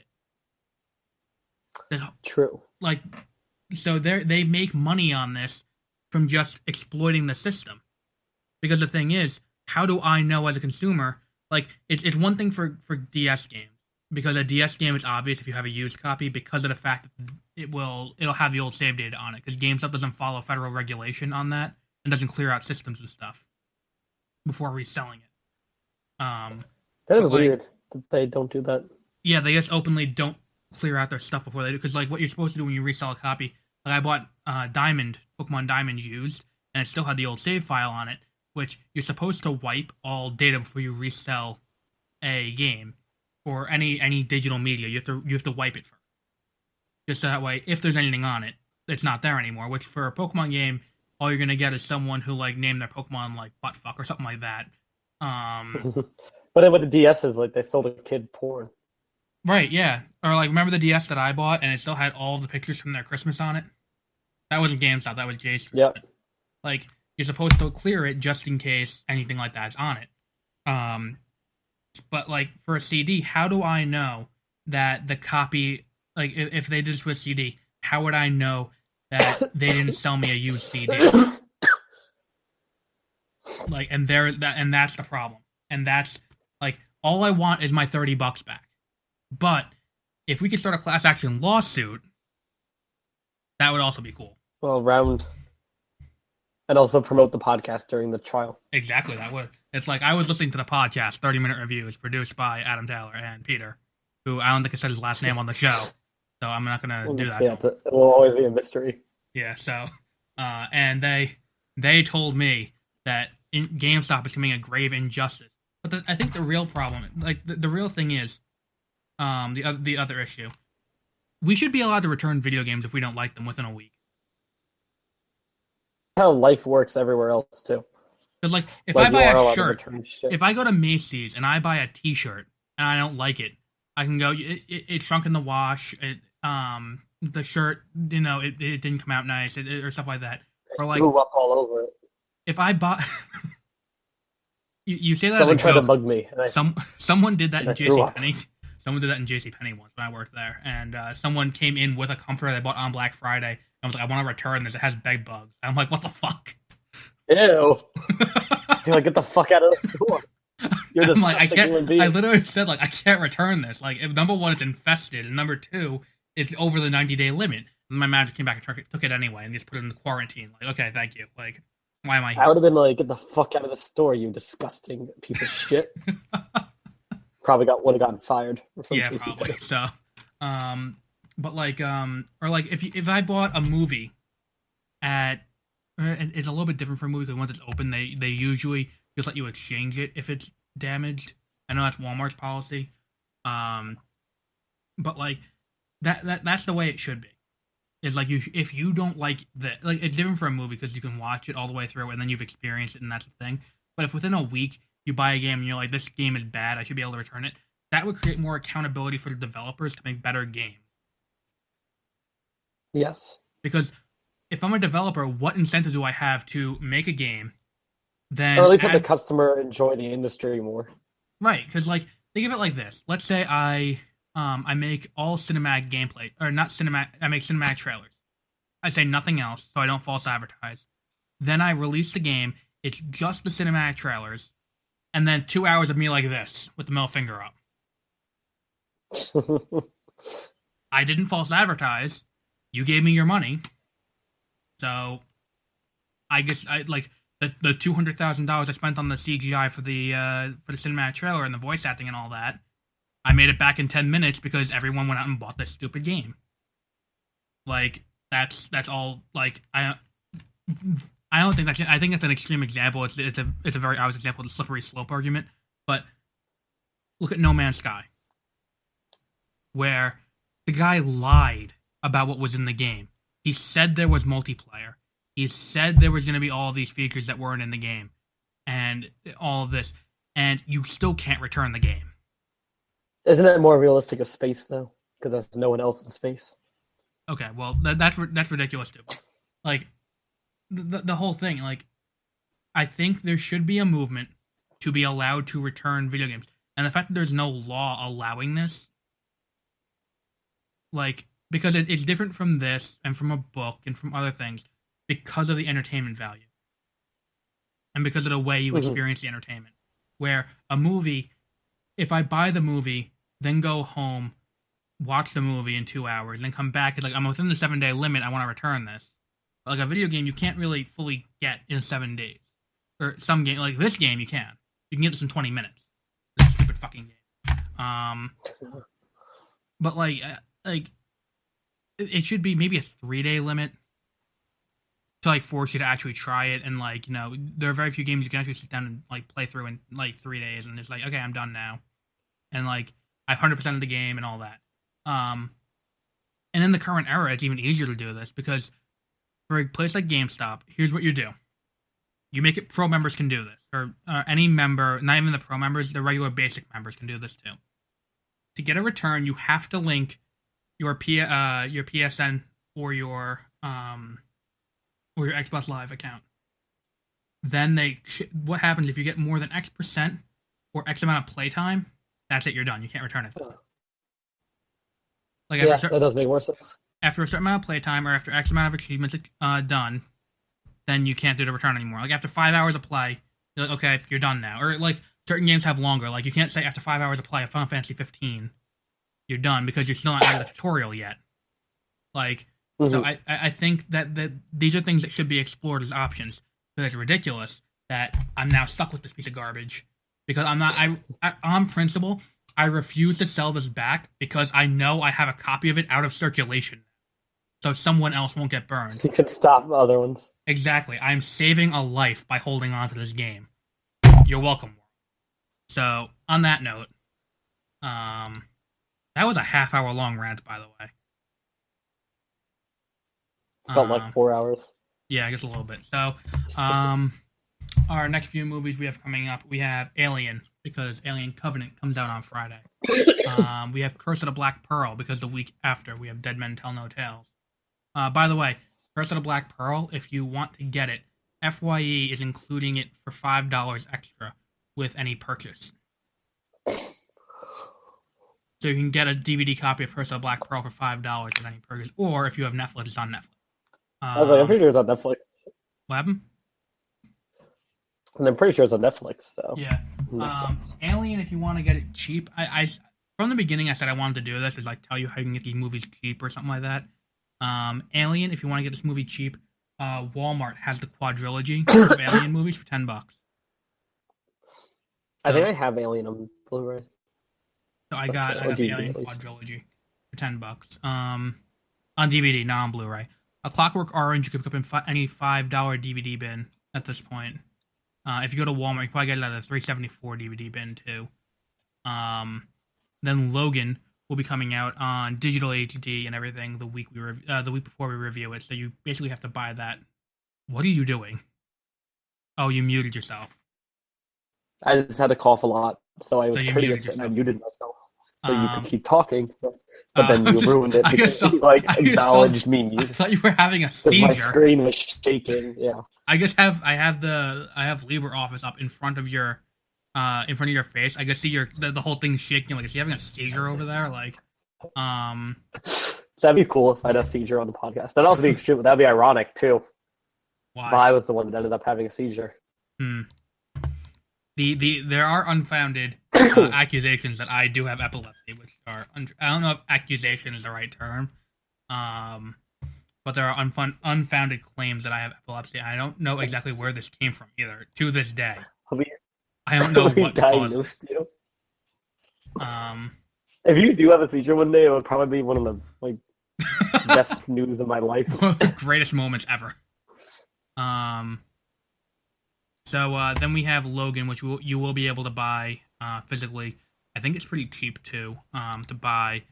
it. True. Like, so they make money on this from just exploiting the system. Because the thing is, how do I know as a consumer? Like, it's one thing for DS games, because a DS game is obvious if you have a used copy because of the fact that it'll have the old save data on it, because GameStop doesn't follow federal regulation on that and doesn't clear out systems and stuff before reselling it. That is weird that they don't do that. Yeah, they just openly don't clear out their stuff before they do, because like what you're supposed to do when you resell a copy, like I bought Pokemon Diamond used, and it still had the old save file on it, which you're supposed to wipe all data before you resell a game or any digital media. You have to wipe it first, just so that way if there's anything on it, it's not there anymore. Which for a Pokemon game, all you're gonna get is someone who like named their Pokemon like buttfuck or something like that. But then with the DSs, like they sold a kid porn. Right, yeah. Or like, remember the DS that I bought and it still had all the pictures from their Christmas on it? That wasn't GameStop, that was J's. Yep. Like, you're supposed to clear it just in case anything like that's on it. But like for a CD, how do I know that the copy, like if they did this with a CD, how would I know that they didn't sell me a used CD? Like, and that's the problem. And that's like, all I want is my $30 back. But if we could start a class action lawsuit, that would also be cool. Well, and also promote the podcast during the trial. Exactly, that would. It's like I was listening to the podcast, 30-minute reviews, produced by Adam Taylor and Peter, who I don't think I said his last name on the show, so I'm not gonna do that. Yeah, it will always be a mystery. Yeah. So, and they told me that GameStop is committing a grave injustice. But I think the real problem, like the real thing is, the other issue, we should be allowed to return video games if we don't like them within a week. How life works everywhere else too. Because like if I buy a shirt, if I go to Macy's and I buy a T-shirt and I don't like it, I can go. It shrunk in the wash. The shirt, it didn't come out nice, or stuff like that. Or like blew up all over it. If I buy, you say that someone as a tried joke. to bug me. Someone did that in JCPenney. Someone did that in JCPenney once when I worked there, and someone came in with a comforter they bought on Black Friday. I was like, I want to return this. It has bed bugs. I'm like, what the fuck? Ew. You're like, get the fuck out of the door. You're I'm like, I can't. I literally said like, I can't return this. Like, if number one, it's infested, and number two, it's over the 90-day limit. And my manager came back and took it anyway, and just put it in the quarantine. Like, okay, thank you. Like, why am I here? I would have been like, get the fuck out of the store, you disgusting piece of shit. Probably would have gotten fired. From yeah, probably. So, but like, or like if I bought a movie at, it's a little bit different for a movie because once it's open, they usually just let you exchange it if it's damaged. I know that's Walmart's policy, but like that's the way it should be. Is like if you don't like that, like it's different for a movie because you can watch it all the way through and then you've experienced it and that's the thing. But if within a week you buy a game and you're like, this game is bad, I should be able to return it, that would create more accountability for the developers to make better games. Yes. Because if I'm a developer, what incentive do I have to make a game? Then or at least let the customer enjoy the industry more. Right, because like think of it like this. Let's say I make all cinematic gameplay, or not cinematic. I make cinematic trailers. I say nothing else, so I don't false advertise. Then I release the game. It's just the cinematic trailers, and then 2 hours of me like this with the middle finger up. I didn't false advertise. You gave me your money, so I guess I like the $200,000 I spent on the CGI for the cinematic trailer and the voice acting and all that. I made it back in 10 minutes because everyone went out and bought this stupid game. Like that's all. Like I don't think that's. I think that's an extreme example. It's a very obvious example of the slippery slope argument. But look at No Man's Sky, where the guy lied about what was in the game. He said there was multiplayer. He said there was going to be all of these features that weren't in the game, and all of this, and you still can't return the game. Isn't it more realistic of space though? Because there's no one else in space. Okay, well that's ridiculous too. Like the whole thing. Like I think there should be a movement to be allowed to return video games, and the fact that there's no law allowing this, like because it's different from this and from a book and from other things because of the entertainment value and because of the way you experience the entertainment. Where a movie, if I buy the movie, then go home, watch the movie in 2 hours, then come back, it's like I'm within the 7-day limit, I want to return this. But like a video game, you can't really fully get in 7 days. Or some game, like this game, you can. You can get this in 20 minutes. This stupid fucking game. But like it should be maybe a 3-day limit to like force you to actually try it, and like there are very few games you can actually sit down and like play through in like 3 days, and it's like okay, I'm done now, and like I've 100% of the game and all that. And in the current era, it's even easier to do this because for a place like GameStop, here's what you do: you make it pro members can do this, or any member, not even the pro members, the regular basic members can do this too. To get a return, you have to link your PSN or your Xbox Live account. Then what happens if you get more than X% or X amount of playtime? That's it. You're done. You can't return it. Like that does make more sense. After a certain amount of playtime or after X amount of achievements done, then you can't do the return anymore. Like after 5 hours of play, you're like, okay, you're done now. Or like certain games have longer. Like you can't say after 5 hours of play of Final Fantasy 15, you're done because you're still not out of the tutorial yet. Like, so I think that these are things that should be explored as options. But it's ridiculous that I'm now stuck with this piece of garbage because I'm not. On principle, I refuse to sell this back because I know I have a copy of it out of circulation, so someone else won't get burned. You could stop other ones. Exactly. I'm saving a life by holding on to this game. You're welcome. So, on that note, that was a half-hour long rant, by the way. Felt like 4 hours. Yeah, I guess a little bit. So, our next few movies we have coming up, we have Alien, because Alien Covenant comes out on Friday. We have Curse of the Black Pearl, because the week after we have Dead Men Tell No Tales. By the way, Curse of the Black Pearl, if you want to get it, FYE is including it for $5 extra with any purchase. So you can get a DVD copy of Curse of the Black Pearl for $5 with any purchase, or if you have Netflix, it's on Netflix. I was like, I'm pretty sure it's on Netflix. What happened? And I'm pretty sure it's on Netflix, so. Yeah. Alien, if you want to get it cheap, I from the beginning I said I wanted to do this, is like tell you how you can get these movies cheap or something like that. Alien, if you want to get this movie cheap, Walmart has the quadrilogy of Alien movies for $10. I think I have Alien on Blu-ray. So I got the Alien quadrilogy for $10. On DVD, not on Blu-ray. A Clockwork Orange you could pick up in any $5 DVD bin at this point. If you go to Walmart, you can probably get it at a $3.74 DVD bin too. Then Logan will be coming out on digital HD and everything the week before we review it. So you basically have to buy that. What are you doing? Oh, you muted yourself. I just had to cough a lot, so I was courteous and I muted myself. So you could keep talking, but then you ruined it because you acknowledged me. I thought you were having a seizure. My screen was shaking. Yeah. I have LibreOffice up in front of your face. I can see the whole thing's shaking. Like, is he having a seizure over there? Like, that'd be cool if I had a seizure on the podcast. That'd also be extreme. That'd be ironic too. Why? If I was the one that ended up having a seizure. There are unfounded accusations that I do have epilepsy, which are I don't know if accusation is the right term, but there are unfounded claims that I have epilepsy. I don't know exactly where this came from either. To this day, I don't know what diagnosed you. If you do have a seizure one day, it would probably be one of the best news of my life. One of the greatest moments ever. Um, so then we have Logan, which you will be able to buy physically. I think it's pretty cheap too to buy.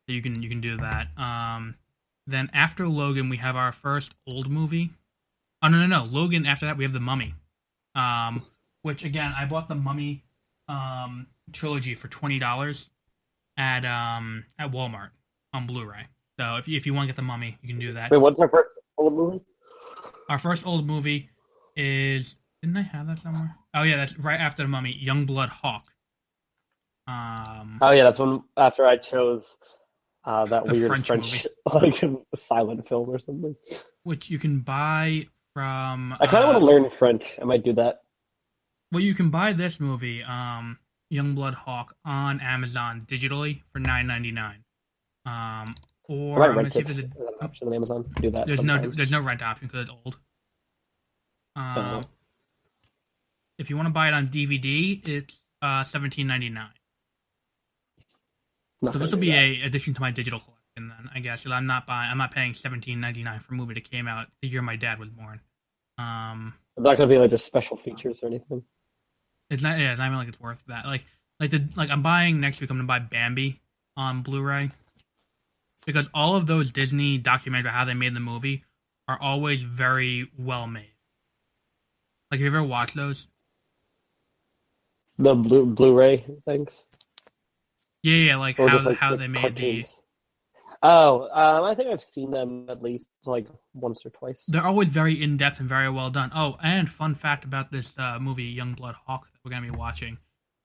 So you can do that. Then after Logan, we have our first old movie. Oh no! Logan. After that, we have The Mummy. Which again, I bought the Mummy trilogy for $20 at Walmart on Blu-ray. So if you want to get The Mummy, you can do that. Wait, what's our first old movie? Our first old movie is, didn't I have that somewhere? Oh yeah, that's right after The Mummy, Youngblood Hawk. Oh yeah, that's when after I chose that weird French like silent film or something. Which you can buy from. I kind of want to learn French. I might do that. Well, you can buy this movie, Youngblood Hawk, on Amazon digitally for $9.99. Or I I'm might gonna see if rent there's it on option on Amazon. Do that. there's sometimes. no rent option because it's old. If you want to buy it on DVD, it's $17.99. So this will be a addition to my digital collection then, I guess. I'm not paying $17.99 for a movie that came out the year my dad was born. It's not gonna be like just special features or anything. It's not. Yeah, it's not even like it's worth that. Like I'm buying next week. I'm gonna buy Bambi on Blu-ray because all of those Disney documentaries how they made the movie are always very well made. Like, have you ever watched those? The Blu-ray things. Yeah, like or how they made cartoons. I think I've seen them at least like once or twice. They're always very in-depth and very well done. Oh, and fun fact about this movie, Youngblood Hawk, that we're going to be watching.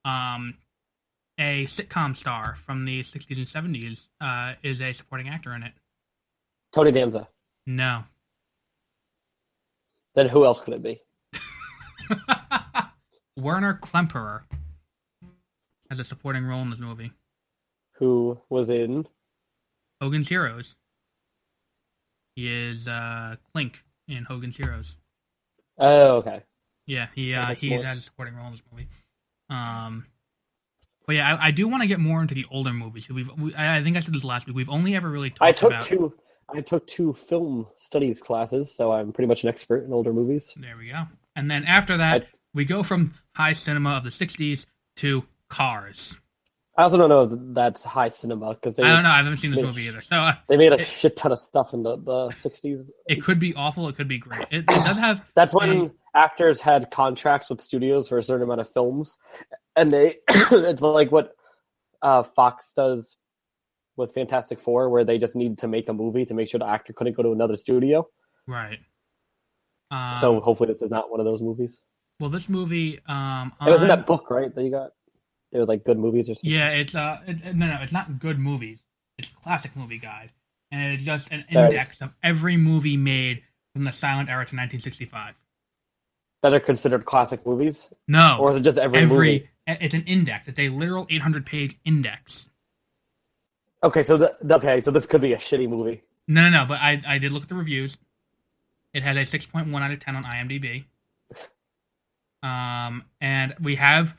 A sitcom star from the 60s and 70s is a supporting actor in it. Tony Danza. No. Then who else could it be? Werner Klemperer has a supporting role in this movie. Who was in Hogan's Heroes. He is Clink in Hogan's Heroes. Oh, okay. Yeah, he has a supporting role in this movie. But yeah, I do want to get more into the older movies. I think I said this last week. We've only ever really talked about. I took two film studies classes, so I'm pretty much an expert in older movies. There we go. And then after that, we go from high cinema of the 60s to Cars. I also don't know if that's high cinema because I don't know. I haven't seen this movie either. So they made a shit ton of stuff in the 60s. It could be awful. It could be great. It does have. That's when actors had contracts with studios for a certain amount of films, and they it's like what Fox does with Fantastic Four, where they just need to make a movie to make sure the actor couldn't go to another studio. Right. So hopefully this is not one of those movies. Well, this movie, it was in that book, right? That you got. It was like good movies or something. Yeah, it's no, it's not good movies. It's classic movie guide, and it's just an index of every movie made from the silent era to 1965. That are considered classic movies? No, or is it just every movie? It's an index. It's a literal 800-page index. Okay, so this could be a shitty movie. No. But I did look at the reviews. It has a 6.1 out of 10 on IMDb. And we have.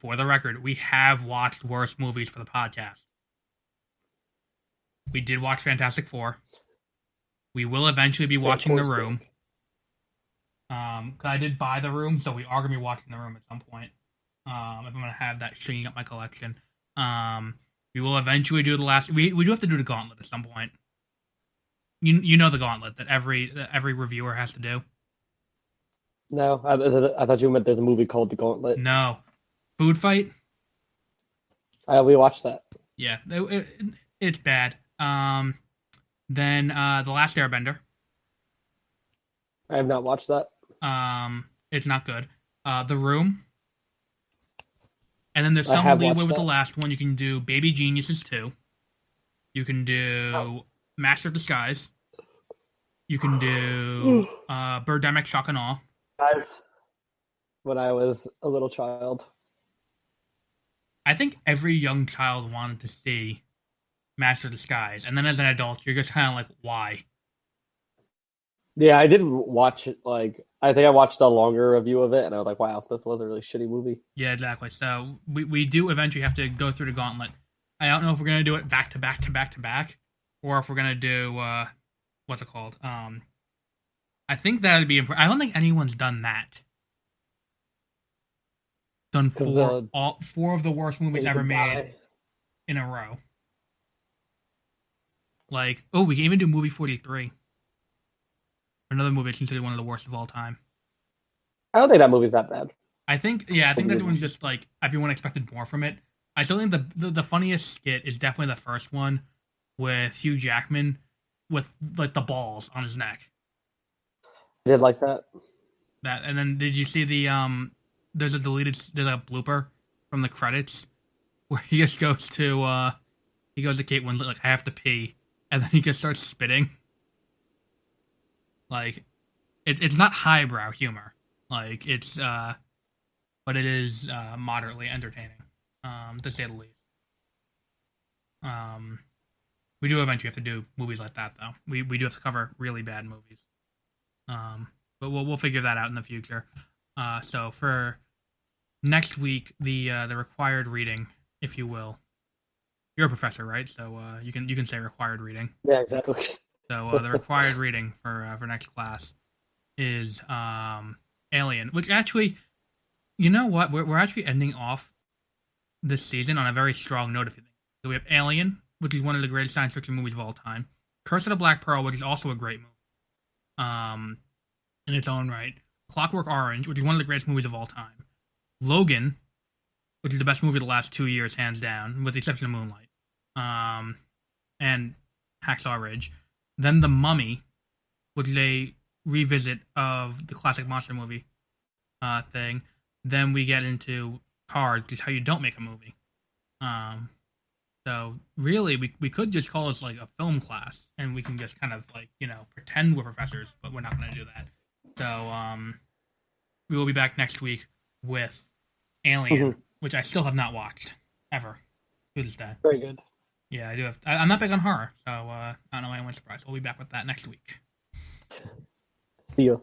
For the record, we have watched worse movies for the podcast. We did watch Fantastic Four. We will eventually be watching The Room. Cause I did buy The Room, so we are gonna be watching The Room at some point. If I'm gonna have that stringing up my collection. We will eventually do the last. We do have to do the Gauntlet at some point. You know the Gauntlet that every reviewer has to do. No, I thought you meant there's a movie called The Gauntlet. No. Food Fight? We watched that. Yeah, it's bad. Then The Last Airbender. I have not watched that. It's not good. The Room. And then there's some leeway with the last one. You can do Baby Geniuses 2. You can do Master of Disguise. You can do Birdemic Shock and Awe. Guys, when I was a little child. I think every young child wanted to see Master of Disguise, and then as an adult, you're just kind of like, why? Yeah, I didn't watch it. Like, I think I watched a longer review of it, and I was like, wow, this was a really shitty movie. Yeah, exactly. So we do eventually have to go through the Gauntlet. I don't know if we're gonna do it back to back to back to back, or if we're gonna do what's it called? I I think that would be important. I don't think anyone's done that. Done four of the worst movies ever made in a row. Like, oh, we can even do movie 43. Another movie considered one of the worst of all time. I don't think that movie's that bad. I think that one's just like everyone expected more from it. I still think the funniest skit is definitely the first one with Hugh Jackman with like the balls on his neck. I did like that. That, and then did you see there's a blooper from the credits where he just goes to Kate Winslet like, I have to pee, and then he just starts spitting. Like it's not highbrow humor. Like it's but it is moderately entertaining, to say the least. We do eventually have to do movies like that, though. We do have to cover really bad movies. But we'll figure that out in the future. So for next week, the required reading, if you will. You're a professor, right? So you can say required reading. Yeah, exactly. So the required reading for next class is Alien, which actually, you know what? We're actually ending off this season on a very strong note. If you think so, we have Alien, which is one of the greatest science fiction movies of all time. Curse of the Black Pearl, which is also a great movie, in its own right. Clockwork Orange, which is one of the greatest movies of all time. Logan, which is the best movie of the last 2 years, hands down, with the exception of Moonlight. And Hacksaw Ridge. Then The Mummy, which is a revisit of the classic monster movie thing. Then we get into Cars, which is how you don't make a movie. So really, we could just call this like a film class, and we can just kind of like, pretend we're professors, but we're not going to do that. So we will be back next week with Alien, which I still have not watched ever to this day. Very good. Yeah, I do have. I'm not big on horror, so I don't know why I went surprised. We'll be back with that next week. See you.